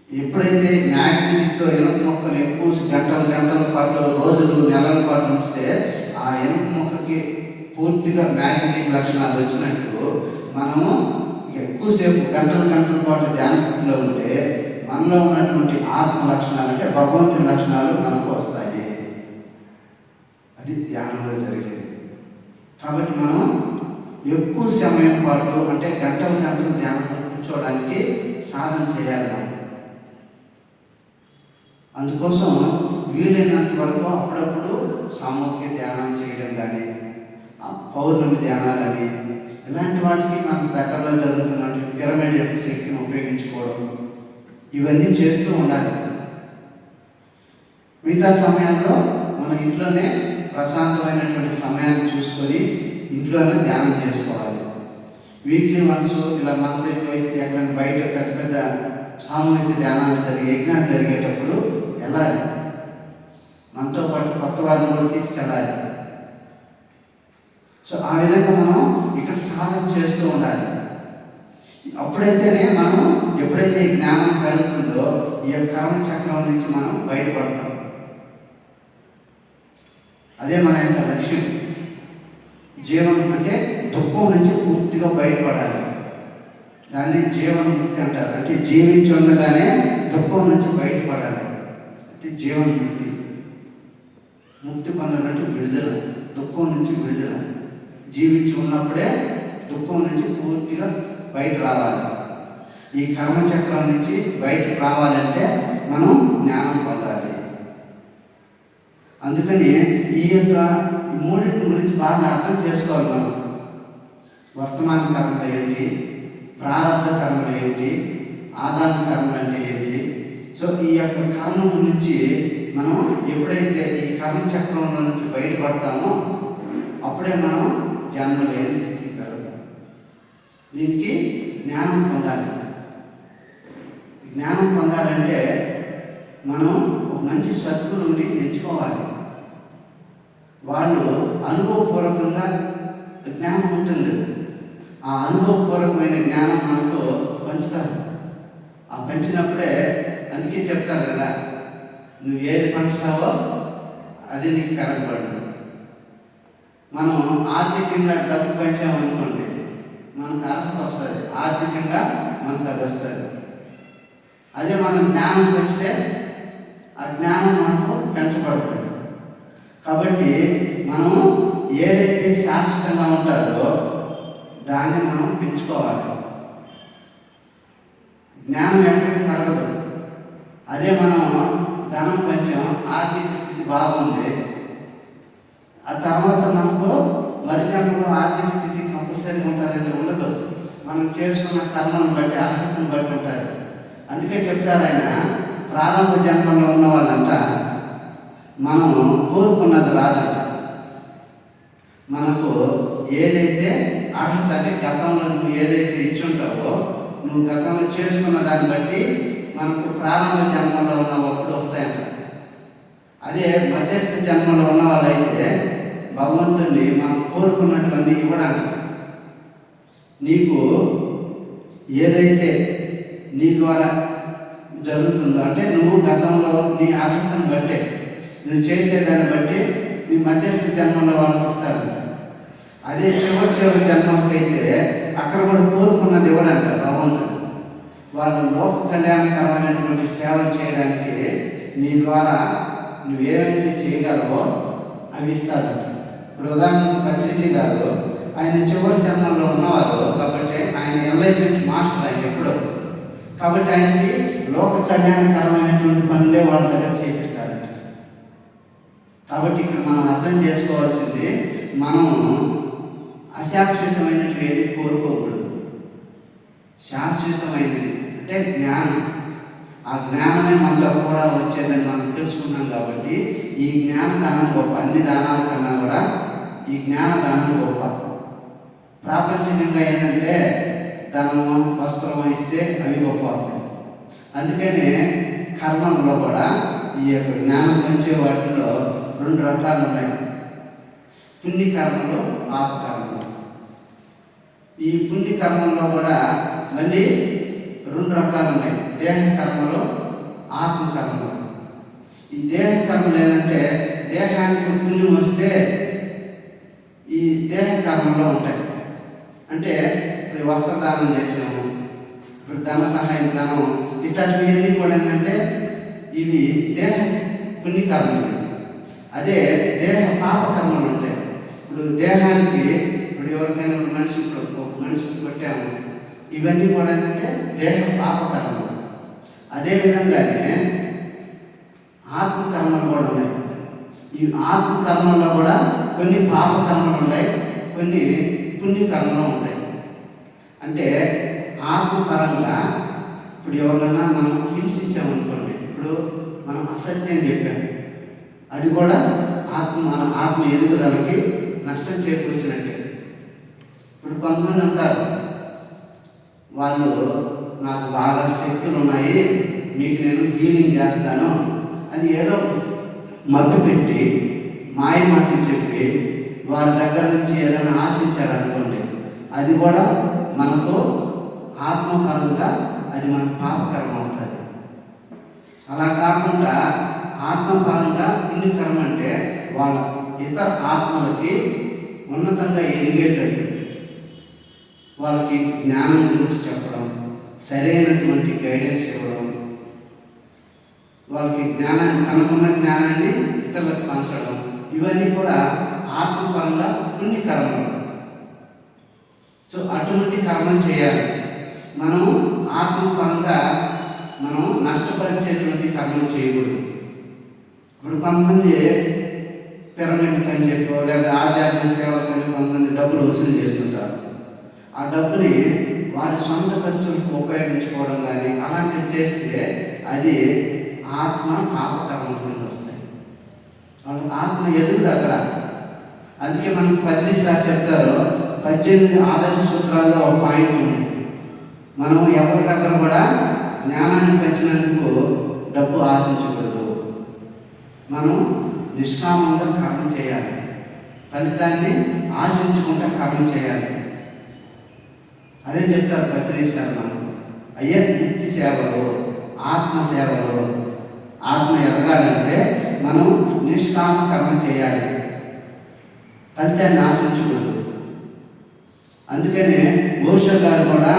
ఎప్పుడైతే మ్యాగ్నెటిక్తో ఇనుప మొక్కలు ఎక్కువ గంటల పాటు, రోజులు, నెలల పాటు ఉంచితే ఆ ఇనుప మొక్కకి పూర్తిగా మ్యాగ్నెటిక్ లక్షణాలు వచ్చినట్టు మనము ఎక్కువసేపు గంటల పాటు ధ్యాన స్థితిలో ఉంటే మనలో ఉన్నటువంటి ఆత్మ లక్షణాలు అంటే భగవంతుని లక్షణాలు మనకు వస్తాయి. అది ధ్యానంలో జరిగేది. కాబట్టి మనం ఎక్కువ సమయం పాటు అంటే గంటలు ధ్యానంలో కూర్చోవడానికి సాధన చేయాలి. అందుకోసం వీలైనంత వరకు అప్పుడప్పుడు సామూహిక ధ్యానం చేయడం కానీ, పౌర్ణమి ధ్యానాలని, ఇలాంటి వాటికి మనకు దగ్గరలో జరుగుతున్నటువంటి పిరమిడ్ యొక్క శక్తిని ఉపయోగించుకోవడం, ఇవన్నీ చేస్తూ ఉండాలి. మిగతా సమయాల్లో మన ఇంట్లోనే ప్రశాంతమైనటువంటి సమయాన్ని చూసుకొని ఇంట్లోనే ధ్యానం చేసుకోవాలి. వీక్లీ వన్స్ ఇలా మంత్లీ వైస్ ఎక్కడైనా బయట పెద్ద సామూహిక ధ్యానాలు యజ్ఞాలు జరిగేటప్పుడు వెళ్ళాలి. మనతో పాటు కొత్త వారిని కూడా తీసుకెళ్ళాలి. సో ఆ విధంగా మనం ఇక్కడ సాధన చేస్తూ ఉండాలి. అప్పుడైతేనే మనం ఎప్పుడైతే ఈ జ్ఞానం పెరుగుతుందో ఈ కర్మ చక్రం నుంచి మనం బయటపడతాం. అదే మన యొక్క లక్ష్యం. జీవనం అంటే దుఃఖం నుంచి పూర్తిగా బయటపడాలి. దాన్ని జీవన్ముక్తి అంటారు. అంటే జీవించి ఉండగానే దుఃఖం నుంచి బయటపడాలి. అంటే జీవన్ముక్తి. ముక్తి పొందడం విడుదల, దుఃఖం నుంచి విడుదల. జీవించి ఉన్నప్పుడే దుఃఖం నుంచి పూర్తిగా బయట రావాలి. ఈ కర్మచక్రం నుంచి బయటకు రావాలంటే మనం జ్ఞానం పొందాలి. అందుకని ఈ యొక్క మూడింటి గురించి బాగా అర్థం చేసుకోవాలి మనం. వర్తమాన కర్మలు ఏంటి, ప్రారంభ కర్మలు ఏంటి, ఆగామి కర్మలు అంటే ఏంటి. సో ఈ యొక్క కర్మ గురించి మనం ఎప్పుడైతే ఈ కర్మచక్రంలో నుంచి బయటపడతామో అప్పుడే మనం జన్మ లేని స్థితికి వెళ్తాం. దీనికి జ్ఞానం పొందాలి. జ్ఞానం పొందాలంటే మనం ఒక మంచి సద్గురువుని ఎంచుకోవాలి. వాళ్ళు అనుభవపూర్వకంగా జ్ఞానం ఉంటుంది. ఆ అనుభవపూర్వకమైన జ్ఞానం మనకు పంచుతారు. ఆ పంచినప్పుడే అందుకే చెప్తారు కదా, నువ్వు ఏది పంచుతావో అది నీకు కనపడదు. మనం ఆర్థికంగా డబ్బు పంచామనుకోండి, మనకు అర్హత వస్తుంది, ఆర్థికంగా మనకు అది వస్తుంది. అదే మనం జ్ఞానం పెంచితే ఆ జ్ఞానం మనకు పెంచబడుతుంది. కాబట్టి మనము ఏదైతే శాశ్వతంగా ఉంటుందో దాన్ని మనం పెంచుకోవాలి. జ్ఞానం ఎక్కడికి తరగదు. అదే మనం ధనం పంచాం, ఆర్థిక స్థితి బాగుంది, ఆ తర్వాత మనకు మరిజన్మలో ఆర్థిక స్థితి కంపల్సరీగా ఉంటుందంటే ఉండదు. మనం చేసుకున్న కర్మను బట్టి, అర్హతను బట్టి ఉంటుంది. అందుకే చెప్తారు ఆయన, ప్రారంభ జన్మలో ఉన్న వాళ్ళంట మనము కోరుకున్నది రాదంట. మనకు ఏదైతే అర్హత అంటే గతంలో నువ్వు ఏదైతే ఇచ్చుంటావో, నువ్వు గతంలో చేసుకున్న దాన్ని బట్టి మనకు ప్రారంభ జన్మలో ఉన్నప్పుడు వస్తాయంట. అదే మధ్యస్థ జన్మలో ఉన్న వాళ్ళైతే భగవంతుడిని మనం కోరుకున్నటువంటి ఇవ్వడానికి, నీకు ఏదైతే నీ ద్వారా జరుగుతుందో అంటే నువ్వు గతంలో నీ అర్హతను బట్టే, నువ్వు చేసేదాన్ని బట్టి నీ మధ్యస్థ జన్మలో వాళ్ళకి వస్తారు. అదే చివరి జన్మకైతే అక్కడ కూడా కోరుకున్నది ఇవ్వడంట భగవంతుడు. వాళ్ళు లోక కళ్యాణకరమైనటువంటి సేవలు చేయడానికి నీ ద్వారా నువ్వేమైతే చేయగలవో అవి ఇస్తాడంట. ఇప్పుడు ఉదాహరణకు పత్రిజీ గారు, ఆయన చివరి జన్మలో ఉన్నవారు కాబట్టి ఆయన ఎన్లైట్మెంట్ మాస్టర్ ఆయన ఎప్పుడు. కాబట్టి ఆయనకి లోక కళ్యాణకరమైనటువంటి పనులే వాళ్ళ దగ్గర చేపిస్తారంట. కాబట్టి ఇక్కడ మనం అర్థం చేసుకోవాల్సింది, మనము అశాశ్వతమైనటువంటి ఏది కోరుకోకూడదు. శాశ్వతమైనది అంటే జ్ఞానం. ఆ జ్ఞానమే మనలో కూడా వచ్చేదని మనం తెలుసుకున్నాం. కాబట్టి ఈ జ్ఞానదానం గొప్ప. అన్ని దానాల కన్నా కూడా ఈ జ్ఞానదానం గొప్ప. ప్రాపంచికంగా ఏంటంటే ధనము, వస్త్రం ఇస్తే అవి గొప్ప అవుతాయి. అందుకనే కర్మంలో కూడా ఈ యొక్క జ్ఞానం పెంచే వాటిలో 2 రకాలు ఉన్నాయి. పుణ్యకర్మలు, పాపకర్మలు. ఈ పుణ్యకర్మంలో కూడా మళ్ళీ 2 రకాలు ఉన్నాయి. దేహ కర్మలు, ఆత్మకర్మలు. ఈ దేహ కర్మలు ఏంటంటే దేహానికి పుణ్యం వస్తే ఈ దేహ కర్మలో ఉంటాయి. అంటే ఇప్పుడు వస్త్రదానం చేసాము, ఇప్పుడు ధన సహాయం, ధనం, ఇట్లాంటివన్నీ కూడా ఏంటంటే ఇవి దేహ పుణ్యకర్మలు. అదే దేహ పాపకర్మలు ఉంటాయి. ఇప్పుడు దేహానికి, ఇప్పుడు ఎవరికైనా మనిషిని కొట్టాము, ఇవన్నీ కూడా ఏంటంటే దేహ పాపకర్మలు. అదేవిధంగానే ఆత్మకర్మలు కూడా ఉన్నాయి. ఈ ఆత్మకర్మల్లో కూడా కొన్ని పాపకర్మలు ఉన్నాయి, కొన్ని పుణ్యకర్మలు ఉంటాయి. అంటే ఆత్మపరంగా ఇప్పుడు ఎవరైనా మనం హింసించామనుకోండి, ఇప్పుడు మనం అసత్యం చెప్పాము, అది కూడా మన ఆత్మ ఎదుగుదలకి నష్టం చేకూర్చినట్టే. ఇప్పుడు కొంతమంది అంటారు, వాళ్ళు నాకు బాగా శక్తులు ఉన్నాయి, మీకు నేను హీలింగ్ చేస్తాను అని ఏదో మట్టు పెట్టి మాయ మాటలు చెప్పి వారి దగ్గర నుంచి ఏదైనా ఆశించారనుకోండి, అది కూడా మనకు ఆత్మపరంగా అది మనకు పాపకర్మ ఉంటుంది. అలా కాకుండా ఆత్మపరంగా పుణ్యకర్మ అంటే వాళ్ళ ఇతర ఆత్మలకి ఉన్నతంగా ఎదిగేటట్టు వాళ్ళకి జ్ఞానం గురించి చెప్పడం, సరైనటువంటి గైడెన్స్ ఇవ్వడం, వాళ్ళకి జ్ఞానాన్ని, తనకున్న జ్ఞానాన్ని ఇతరులకు పంచడం, ఇవన్నీ కూడా ఆత్మపరంగా పుణ్యకర్మలు. సో అటువంటి కర్మలు చేయాలి. మనం ఆత్మపరంగా మనం నష్టపరిచేటువంటి కర్మలు చేయకూడదు. ఇప్పుడు కొంతమంది పిరమిడ్ అని చెప్పో లేదా ఆధ్యాత్మిక సేవకని కొంతమంది డబ్బులు వసూలు చేస్తుంటారు. ఆ డబ్బుని వారి సొంత ఖర్చులకు ఉపయోగించుకోవడం కానీ అలాంటివి చేస్తే అది ఆత్మ పాపకర్మల కింద వస్తాయి. వాళ్ళ ఆత్మ ఎదుగుదు అక్కడ. అందుకే మనకు పత్రి సార్ చెప్తారు, 18 ఆదర్శ సూత్రాల్లో ఒక పాయింట్ ఉంది. మనం ఎవరి దగ్గర కూడా జ్ఞానాన్ని పెంచినందుకు డబ్బు ఆశించకూడదు. మనం నిష్కామంగా కర్మ చేయాలి, ఫలితాన్ని ఆశించుకుంటా కర్మ చేయాలి. అదే చెప్తారు పత్రి సార్. మనం అయ్యే ముక్తి సేవలు, ఆత్మ సేవలు, ఆత్మ ఎదగాలంటే మనం నిష్కామ కర్మ చేయాలి, ఫలితాన్ని ఆశించకూడదు. అందుకనే ఓషో గారు కూడా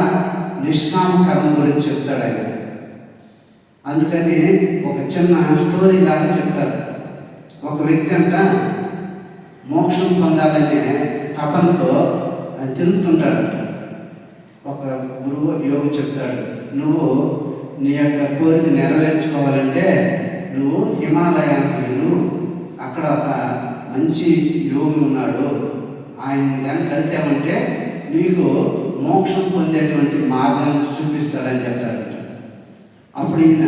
నిష్కామ కర్మ గురించి చెప్తాడు ఆయన. అందుకని ఒక చిన్న స్టోరీ లాగా చెప్తారు. ఒక వ్యక్తి అంట మోక్షం పొందాలనే తపనతో తిరుగుతుంటాడంట. ఒక గురువు యోగి చెప్తాడు, నువ్వు నీ యొక్క కోరిక నెరవేర్చుకోవాలంటే నువ్వు హిమాలయానికి వెళ్ళు, అక్కడ ఒక మంచి యోగి ఉన్నాడు, ఆయన్ని కానీ కలిసామంటే నీకు మోక్షం పొందేటువంటి మార్గం చూపిస్తాడని చెప్తాడు. అప్పుడు ఈయన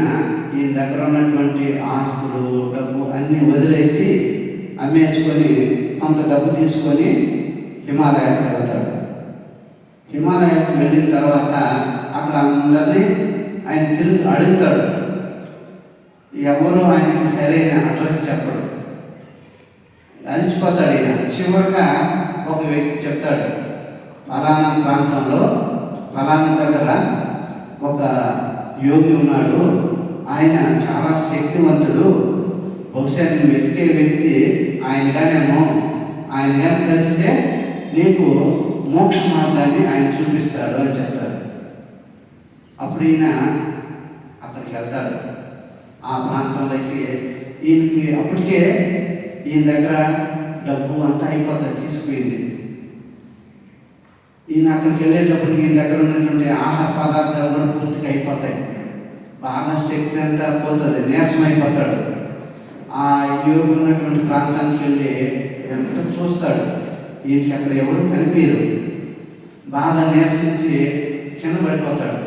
దగ్గర ఉన్నటువంటి ఆస్తులు, డబ్బు అన్నీ వదిలేసి అమ్మేసుకొని కొంత డబ్బు తీసుకొని హిమాలయానికి వెళ్తాడు. హిమాలయానికి వెళ్ళిన తర్వాత అక్కడ అందరినీ ఆయన తిరిగి అడుగుతాడు. ఎవరు ఆయనకి సరైన అడ్రస్ చెప్పడు, అలిచిపోతాడు ఆయన. చివరిగా ఒక వ్యక్తి చెప్తాడు, ఫలానా ప్రాంతంలో ఫలానా దగ్గర ఒక యోగి ఉన్నాడు, ఆయన చాలా శక్తివంతుడు, బహుశా నువ్వు వెతికే వ్యక్తి ఆయనగానేమో, ఆయన కానీ కలిస్తే నీకు మోక్ష మార్గాన్ని ఆయన చూపిస్తాడు అని చెప్తాడు. అప్పుడు ఈయన అక్కడికి వెళ్తాడు, ఆ ప్రాంతంలోకి. ఈయనకి అప్పటికే ఈయన దగ్గర డబ్బు అంతా అయిపోతుంది, తీసుకుపోయింది. ఈయన అక్కడికి వెళ్ళేటప్పటికి ఈయన దగ్గర ఉన్నటువంటి ఆహార పదార్థాలు కూడా పూర్తిగా అయిపోతాయి, బాగా శక్తి అంతా పోతుంది, నీరసం అయిపోతాడు. ఆ యోగి ఉన్నటువంటి ప్రాంతానికి వెళ్ళి ఎంత చూస్తాడు, ఈయనకి అక్కడ ఎవరు కనిపించరు, బాగా నీరసించి కింద పడిపోతాడు.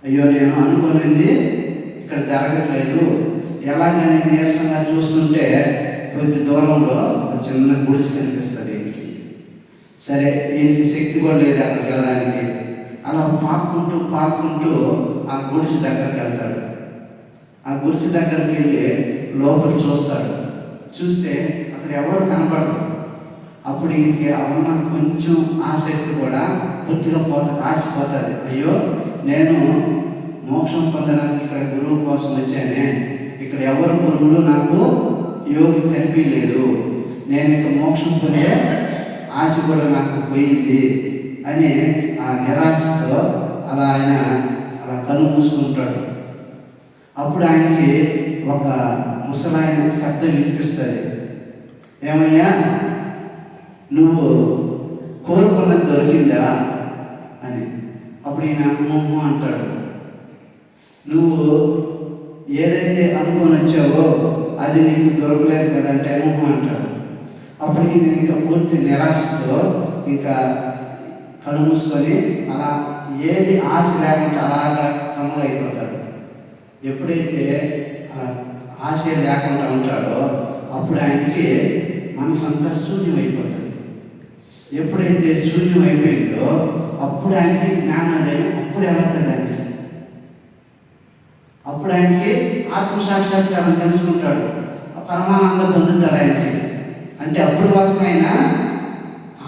అయ్యో నేను అనుకున్నది ఇక్కడ జరగట్లేదు, ఎలాగని నీరసంగా చూస్తుంటే కొద్ది దూరంలో ఒక చిన్న గుడిసె కనిపిస్తుంది ఈయనకి. సరే, ఈయనకి శక్తి కూడా లేదు అక్కడికి వెళ్ళడానికి. అలా పాక్కుంటూ ఆ గుడిసె దగ్గరికి వెళ్తాడు. ఆ గుడిసె దగ్గరికి వెళ్ళి లోపల చూస్తాడు. చూస్తే అక్కడ ఎవరు కనపడరు. అప్పుడు ఈయనకి ఉన్న కొంచెం ఆసక్తి కూడా పూర్తిగా పోతుంది, ఆశపోతుంది. అయ్యో నేను మోక్షం పొందడానికి ఇక్కడ గురువు కోసం వచ్చానే, ఇక్కడ ఎవరు గురువులు నాకు యోగి కనిపించలేదు, నేను ఇక మోక్షం పొందే ఆశ కూడా నాకు పోయింది అని ఆ నిరాశతో అలా ఆయన అలా కళ్ళు మూసుకుంటాడు. అప్పుడు ఆయనకి ఒక ముసలాయన శబ్దం వినిపిస్తుంది, ఏమయ్యా నువ్వు కోరుకున్నది దొరికిందా అని. అప్పుడు ఈయన మోహు అంటాడు, నువ్వు ఏదైతే అనుకొని వచ్చావో అది నీకు దొరకలేదు కదంటే మోహు అంటాడు. అప్పుడు ఈయన ఇంకా పూర్తి నిరాశతో ఇంకా కళ్ళు మూసుకొని అలా ఏది ఆశ లేకుండా అలాగా కమ్ములైపోతాడు. ఎప్పుడైతే అలా ఆశ లేకుండా ఉంటాడో అప్పుడు ఆయనకి మనసంతా శూన్యం అయిపోతుంది. ఎప్పుడైతే శూన్యం అయిపోయిందో అప్పుడు ఆయనకి జ్ఞానోదయం అప్పుడు వెళ్తుంది ఆయనకి. అప్పుడు ఆయనకి ఆత్మసాక్షాత్కారం తెలుసుకుంటాడు, పరమానందం పొందుతాడు ఆయనకి. అంటే అప్పుడు వరకు ఆయన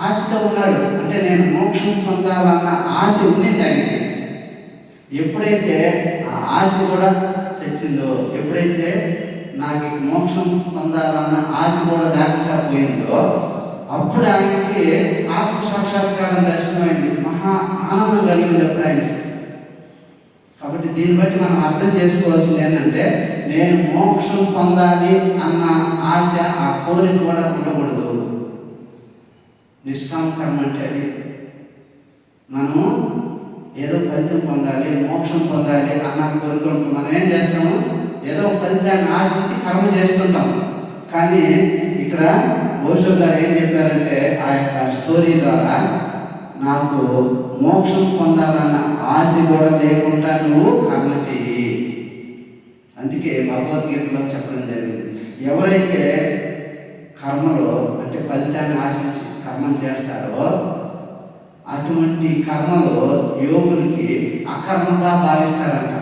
ఆశతో ఉన్నాడు, అంటే నేను మోక్షం పొందాలన్న ఆశ ఉండింది ఆయనకి. ఎప్పుడైతే ఆ ఆశ కూడా చచ్చిందో, ఎప్పుడైతే నాకు మోక్షం పొందాలన్న ఆశ కూడా లేకుండా పోయిందో అప్పుడు ఆయనకి ఆత్మ సాక్షాత్కారం దర్శనమైంది. మహా ఆనందం కలిగింది అప్పుడు ఆయనకి. కాబట్టి దీన్ని బట్టి మనం అర్థం చేసుకోవాల్సింది ఏంటంటే, నేను మోక్షం పొందాలి అన్న ఆశ, ఆ కోరిక కూడా ఉండకూడదు. నిష్కామ కర్మ అంటే అది. మనము ఏదో ఫలితం పొందాలి, మోక్షం పొందాలి అన్న కోరిక ఉంటుంది. మనం ఏం చేస్తాము, ఏదో ఫలితాన్ని ఆశించి కర్మ చేస్తుంటాం. కానీ ఇక్కడ ఓషో గారు ఏం చెప్పారంటే, ఆ యొక్క స్టోరీ ద్వారా నాకు మోక్షం పొందాలన్న ఆశ కూడా లేకుండా నువ్వు కర్మ చెయ్యి. అందుకే భగవద్గీతలో చెప్పడం జరిగింది, ఎవరైతే కర్మలో అంటే ఫలితాన్ని ఆశించి కర్మం చేస్తారో అటువంటి కర్మలో యోగులకి అకర్మగా భావిస్తారంట.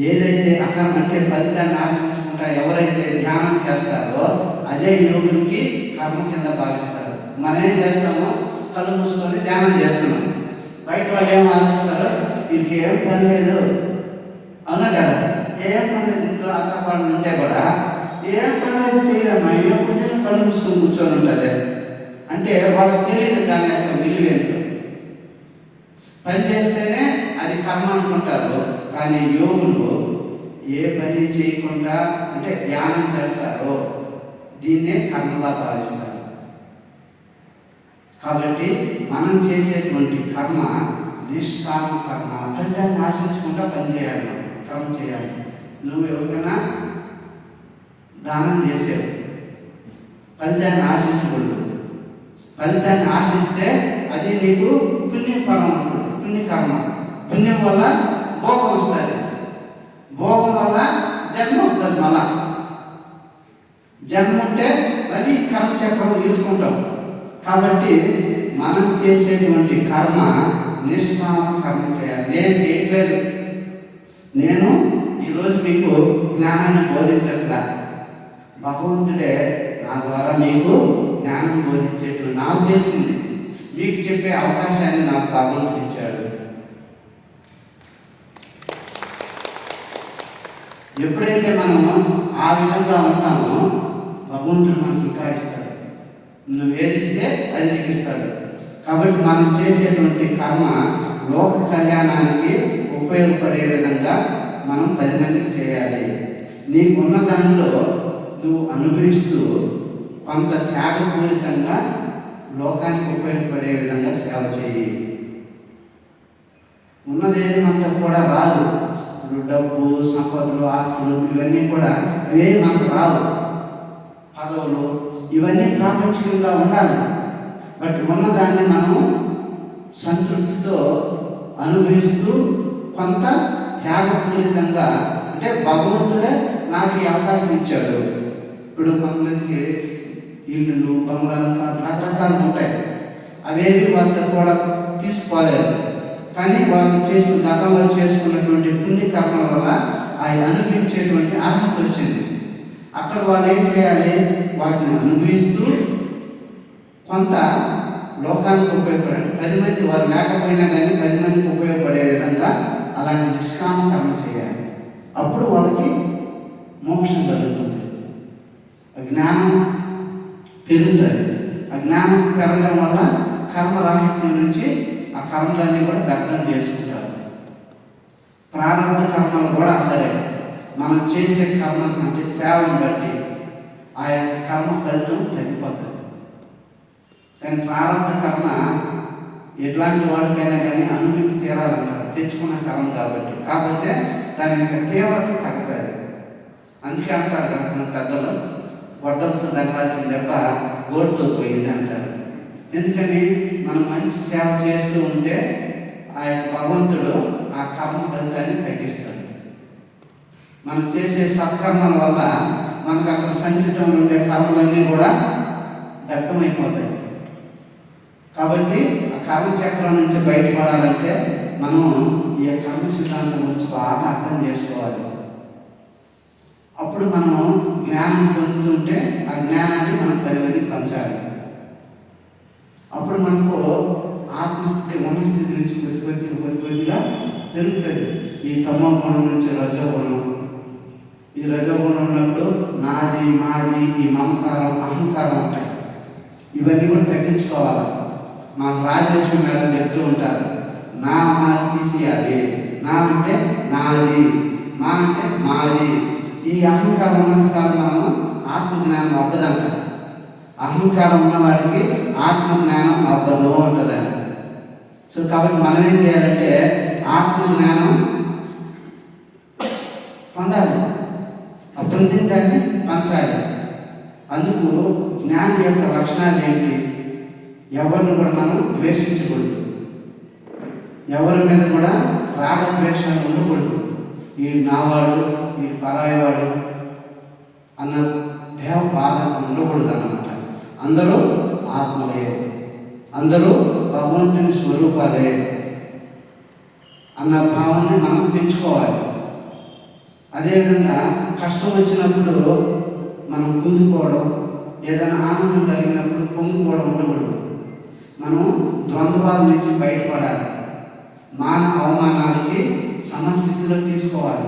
ఏదైతే అకర్మ అంటే ఫలితాన్ని ఆశించుకుంటా ఎవరైతే ధ్యానం చేస్తారో అదే యోగులకి కర్మ కింద భావిస్తారు. మనం ఏం చేస్తామో కళ్ళు మూసుకొని ధ్యానం చేస్తున్నాం. బయట వాళ్ళు ఏం ఆలోచిస్తారు, వీళ్ళకి ఏం పని లేదు, అవునా కదా, ఏం పని లేదు, ఇంట్లో అత్త వాళ్ళు ఉంటే కూడా ఏం పని లేదు చేయదమ్మా, ఎప్పుడు కళ్ళు మూసుకొని కూర్చొని ఉంటుంది. అంటే వాళ్ళకి తెలియదు దాని యొక్క విలువ ఏంటో. పని చేస్తేనే అది కర్మ అనుకుంటారు. కానీ యోగులు ఏ పని చేయకుండా అంటే ధ్యానం చేస్తారో దీన్నే కర్మగా భావిస్తారు. కాబట్టి మనం చేసేటువంటి కర్మ నిష్కామ కర్మ, ఫలితాన్ని ఆశించకుండా పని చేయాలి, కర్మ చేయాలి. నువ్వు ఎవరికైనా దానం చేసావు, ఫలితాన్ని ఆశించకూడదు. ఫలితాన్ని ఆశిస్తే అది నీకు పుణ్యఫలం అవుతుంది, పుణ్యకర్మ. పుణ్యం వల్ల భోగం వస్తుంది, భోగం వల్ల జన్మ వస్తుంది. మళ్ళా జన్మ ఉంటే మళ్ళీ కర్మ చక్రం తీసుకుంటాం. కాబట్టి మనం చేసేటువంటి కర్మ నిష్కామ కర్మ చేయాలి. నేను చేయట్లేదు, నేను ఈరోజు మీకు జ్ఞానాన్ని బోధించట్లా, భగవంతుడే నా ద్వారా మీకు జ్ఞానం బోధించేట్లు నాకు తెలిసింది. మీకు చెప్పే అవకాశాన్ని నాకు భగవంతుడు ఇచ్చాడు. ఎప్పుడైతే మనము ఆ విధంగా ఉంటామో భగవంతుడు మనకు ఇంకా ఇస్తాడు. నువ్వు ఏదిస్తే అది నీకు ఇస్తాడు. కాబట్టి మనం చేసేటువంటి కర్మ లోక కళ్యాణానికి ఉపయోగపడే విధంగా మనం 10 మందికి చేయాలి. నీకున్న దానిలో నువ్వు అనుభవిస్తూ కొంత త్యాగపూరితంగా లోకానికి ఉపయోగపడే విధంగా సేవ చేయి. ఉన్నదేమంతా కూడా రాదు. ఇప్పుడు డబ్బు, సంపదలు, ఆస్తులు ఇవన్నీ కూడా అవే మనకు రావు. పదవులు ఇవన్నీ ప్రాపంచికంగా ఉండాలి. బట్ ఉన్నదాన్ని మనము సంతృప్తితో అనుభవిస్తూ కొంత త్యాగపూరితంగా, అంటే భగవంతుడే నాకు ఈ అవకాశం ఇచ్చాడు. ఇప్పుడు కొంతమందికి ఇళ్ళు, బంగారం, రకరకాలు ఉంటాయి. అవేవి వాళ్ళతో కూడా తీసుకోలేదు. కానీ వాళ్ళు గతంలో చేసుకున్నటువంటి పుణ్యకర్మల వల్ల అవి అనుభవించేటువంటి అర్హత వచ్చింది. అక్కడ వాళ్ళు ఏం చేయాలి, వాటిని అనుభవిస్తూ కొంత లోకానికి ఉపయోగపడే 10 మంది వారు లేకపోయినా కానీ 10 మందికి ఉపయోగపడే విధంగా అలాంటి నిష్కామ కర్మ చేయాలి. అప్పుడు వాళ్ళకి మోక్షం కలుగుతుంది, జ్ఞానం పెరుగుతుంది. ఆ జ్ఞానం పెరగడం వల్ల కర్మరాహిత్యం నుంచి ఆ కర్మలన్నీ కూడా దగ్ధం చేసుకుంటారు. ప్రారంభ కర్మలు కూడా సరే, మనం చేసే కర్మ అంటే సేవను బట్టి ఆ యొక్క కర్మ ఫలితం తగ్గిపోతుంది. కానీ ప్రారంభ కర్మ ఎట్లాంటి వాడికైనా కానీ అనుభవించి తీరాలంటారు, తెచ్చుకున్న కర్మ కాబట్టి. కాకపోతే దాని యొక్క తీవ్రత తగ్గుతుంది. అందుకే అంటారు కదా మన పెద్దలు, గొడ్డలతో తగలాల్సిన దెబ్బ గోడుతో పోయింది అంటారు. ఎందుకని మనం మంచి సేవ చేస్తూ ఉంటే ఆ యొక్క భగవంతుడు ఆ కర్మ ఫలితాన్ని తగ్గిస్తాడు. మనం చేసే సత్కర్మల వల్ల మనకు అక్కడ సంచితంలో ఉండే కర్మలన్నీ కూడా దగ్ధమైపోతాయి. కాబట్టి ఆ కర్మచక్రం నుంచి బయటపడాలంటే మనం ఈ కర్మ సిద్ధాంతం గురించి బాగా అర్థం చేసుకోవాలి. అప్పుడు మనం జ్ఞానం పొందుతుంటే ఆ జ్ఞానాన్ని మనం 10 మందికి పంచాలి. అప్పుడు మనకు ఆత్మస్థితి, మనస్థితి నుంచి కొద్ది కొద్దిగా పెరుగుతుంది. ఈ తమో గుణం నుంచి రజో గుణం, ఈ రజోగుణం ఉన్నప్పుడు నాది మాది ఈ మమకారం అహంకారం ఉంటాయి. ఇవన్నీ కూడా తగ్గించుకోవాలి. మాకు రాజలక్ష్మి మేడం చెప్తూ ఉంటారు, నా మాది తీసేయాలి. నా అంటే నాది, మా అంటే మాది. ఈ అహంకారం ఉన్నంతకాలం మనము ఆత్మజ్ఞానం అవ్వదంట. అహంకారం ఉన్నవాడికి ఆత్మజ్ఞానం అవ్వదు ఉంటుందని. సో కాబట్టి మనం ఏం చేయాలంటే ఆత్మజ్ఞానం పొందాలి, పొందిన దాన్ని పంచాలి. అందుకు జ్ఞాని యొక్క లక్షణాలు ఏంటి? ఎవరిని కూడా మనం ద్వేషించకూడదు, ఎవరి మీద కూడా రాగద్వేషాలు ఉండకూడదు. ఈ నావాడు, ఈ పరాయివాడు అన్న దేవ బాధ ఉండకూడదు అన్నమాట. అందరూ ఆత్మలే, అందరూ భగవంతుని స్వరూపాలే అన్న భావాన్ని మనం పెంచుకోవాలి. అదేవిధంగా కష్టం వచ్చినప్పుడు మనం కుంగిపోవడం, ఏదైనా ఆనందం కలిగినప్పుడు పొంగిపోవడం ఉండకూడదు. మనం ద్వంద్వాల నుంచి బయటపడాలి, మాన అవమానాలకి సమస్థితిలో తీసుకోవాలి.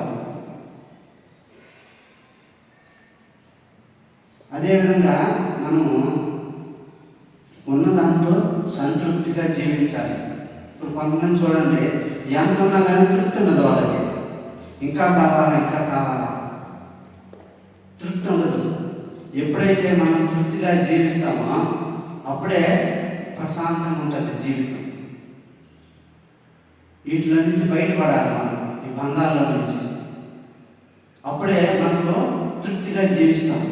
అదేవిధంగా మనము ఉన్న దాంతో సంతృప్తిగా జీవించాలి. ఇప్పుడు కొంతమంది చూడండి, ఎంత ఉన్నా కానీ తృప్తి ఉండదు వాళ్ళకి. ఇంకా కావాలా, ఇంకా కావాలా, తృప్తి ఉండదు. ఎప్పుడైతే మనం తృప్తిగా జీవిస్తామో అప్పుడే ప్రశాంతంగా ఉంటుంది జీవితం. వీటిలో నుంచి బయటపడాలి మనం, ఈ బంధాల్లో నుంచి. అప్పుడే మనలో తృప్తిగా జీవిస్తాం.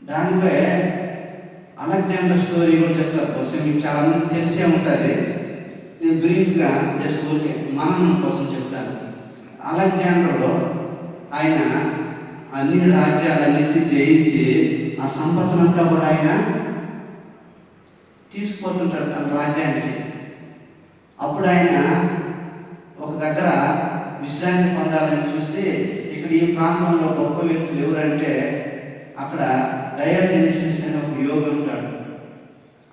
దానిపై అలెగ్జాండర్ స్టోరీ కూడా చెప్తారు. బహుశా మీకు చాలా మంది తెలిసే ఉంటుంది. నేను బ్రీఫ్గా జస్ట్ ఊరికే మననం కోసం చెప్తాను. అలెగ్జాండర్ ఆయన అన్ని రాజ్యాలన్నింటినీ జయించి ఆ సంపదనంతా కూడా ఆయన తీసుకుపోతుంటాడు తన రాజ్యానికి. అప్పుడు ఆయన ఒక దగ్గర విశ్రాంతి పొందాలని చూసి, ఇక్కడ ఈ ప్రాంతంలో గొప్ప వ్యక్తులు ఎవరంటే అక్కడ డయోజెనిసిస్ అనే ఒక యోగి ఉంటాడు.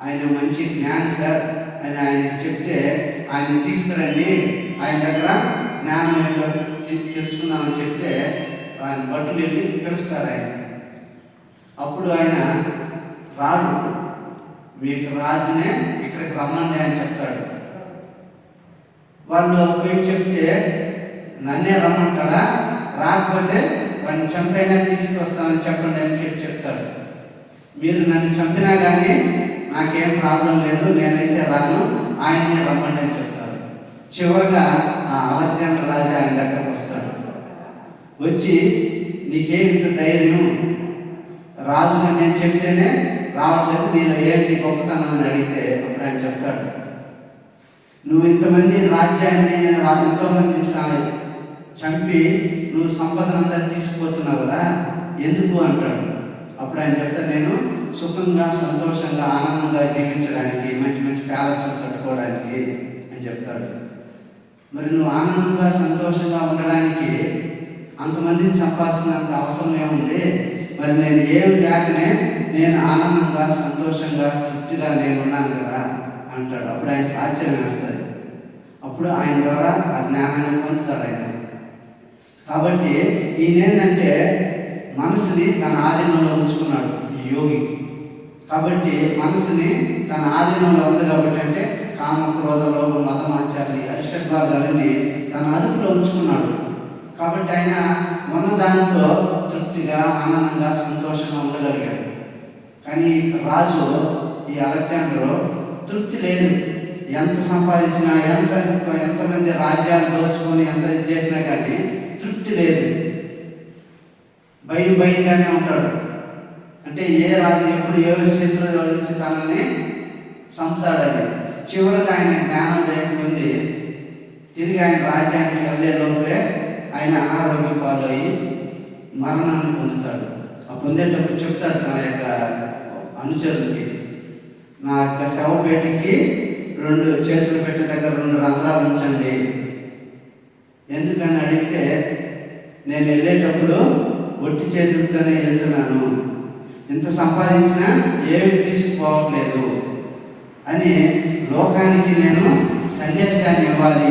ఆయన మంచి జ్ఞాని సార్ అని ఆయనకి చెప్తే, ఆయన తీసుకురండి, ఆయన దగ్గర జ్ఞానం ఏంటో తెలుసుకుందామని చెప్తే ఆయన భటులు వెళ్ళి పిలుస్తారు ఆయన. అప్పుడు ఆయన రాడు, మీకు రాజునే ఇక్కడికి రమ్మండి అని చెప్తాడు. వాళ్ళు పోయి చెప్తే, నన్నే రమ్మంటాడా, రాకపోతే వాడిని చంపైనా తీసుకొస్తామని చెప్పండి అని చెప్తాడు. మీరు నన్ను చంపినా కానీ నాకేం ప్రాబ్లం లేదు, నేనైతే రాను, ఆయన్నే రమ్మండి అని చెప్తారు. చివరిగా ఆ అలెగ్జాండర్ రాజా ఆయన దగ్గరకు వస్తాడు. వచ్చి, నీకేమిటి ధైర్యం, రాజుగా నేను చెప్తేనే రావట్లేదు, నేను ఏంటి గొప్పతనం అని అడిగితే అప్పుడు ఆయన చెప్తాడు, నువ్వు ఇంతమంది రాజ్యాన్ని ఎంతోమంది చంపి నువ్వు సంపదనంతా తీసుకుపోతున్నావు కదా, ఎందుకు అంటాడు. అప్పుడు ఆయన చెప్తాడు, నేను సుఖంగా సంతోషంగా ఆనందంగా జీవించడానికి, మంచి మంచి ప్యాలెస్లు కట్టుకోవడానికి అని చెప్తాడు. మరి నువ్వు ఆనందంగా సంతోషంగా ఉండడానికి అంతమందిని సంపాదించినంత అవసరం ఏముంది? మరి నేను ఏం లేకనే నేను ఆనందంగా సంతోషంగా తృప్తిగా నేను ఉన్నాను కదా అంటాడు. అప్పుడు ఆయనకి ఆశ్చర్యం వేస్తుంది. అప్పుడు ఆయన ద్వారా ఆ జ్ఞానాన్ని పొందుతాడు ఆయన. కాబట్టి ఈయన ఏంటంటే మనసుని తన ఆధీనంలో ఉంచుకున్నాడు ఈ యోగి. కాబట్టి మనసుని తన ఆధీనంలో ఉంది కాబట్టి, అంటే కామ క్రోధ లోభ మతమాచార్య అరిషడ్భాగాలని తన అదుపులో ఉంచుకున్నాడు. కాబట్టి ఆయన ఉన్న దానితో తృప్తిగా ఆనందంగా సంతోషంగా ఉండగలిగాడు. కానీ రాజు ఈ అలెగ్జాండర్ తృప్తి లేదు. ఎంత సంపాదించినా, ఎంతమంది రాజ్యాలు దోచుకొని ఎంత చేసినా కానీ తృప్తి లేదు. భయంగానే ఉంటాడు. అంటే ఏ రాజు ఎప్పుడు ఏ శత్రువు నుంచి తనని చంపుతాడని. చివరిగా ఆయన జ్ఞానోదయం పొంది తిరిగి ఆయన రాజ్యానికి వెళ్ళే లోపలే ఆయన అనారోగ్య పాలయ్యి మరణాన్ని పొందుతాడు. ఆ పొందేటప్పుడు చెప్తాడు తన యొక్క అనుచరులకి, నా యొక్క శవపేటికి 2 చేతులు పెట్టే దగ్గర 2 రంధ్రాలు ఉంచండి. ఎందుకని అడిగితే, నేను వెళ్ళేటప్పుడు ఒట్టి చేతులతోనే వెళ్తున్నాను, ఇంత సంపాదించినా ఏమి తీసుకుపోవట్లేదు అని లోకానికి నేను సందేశాన్ని ఇవ్వాలి.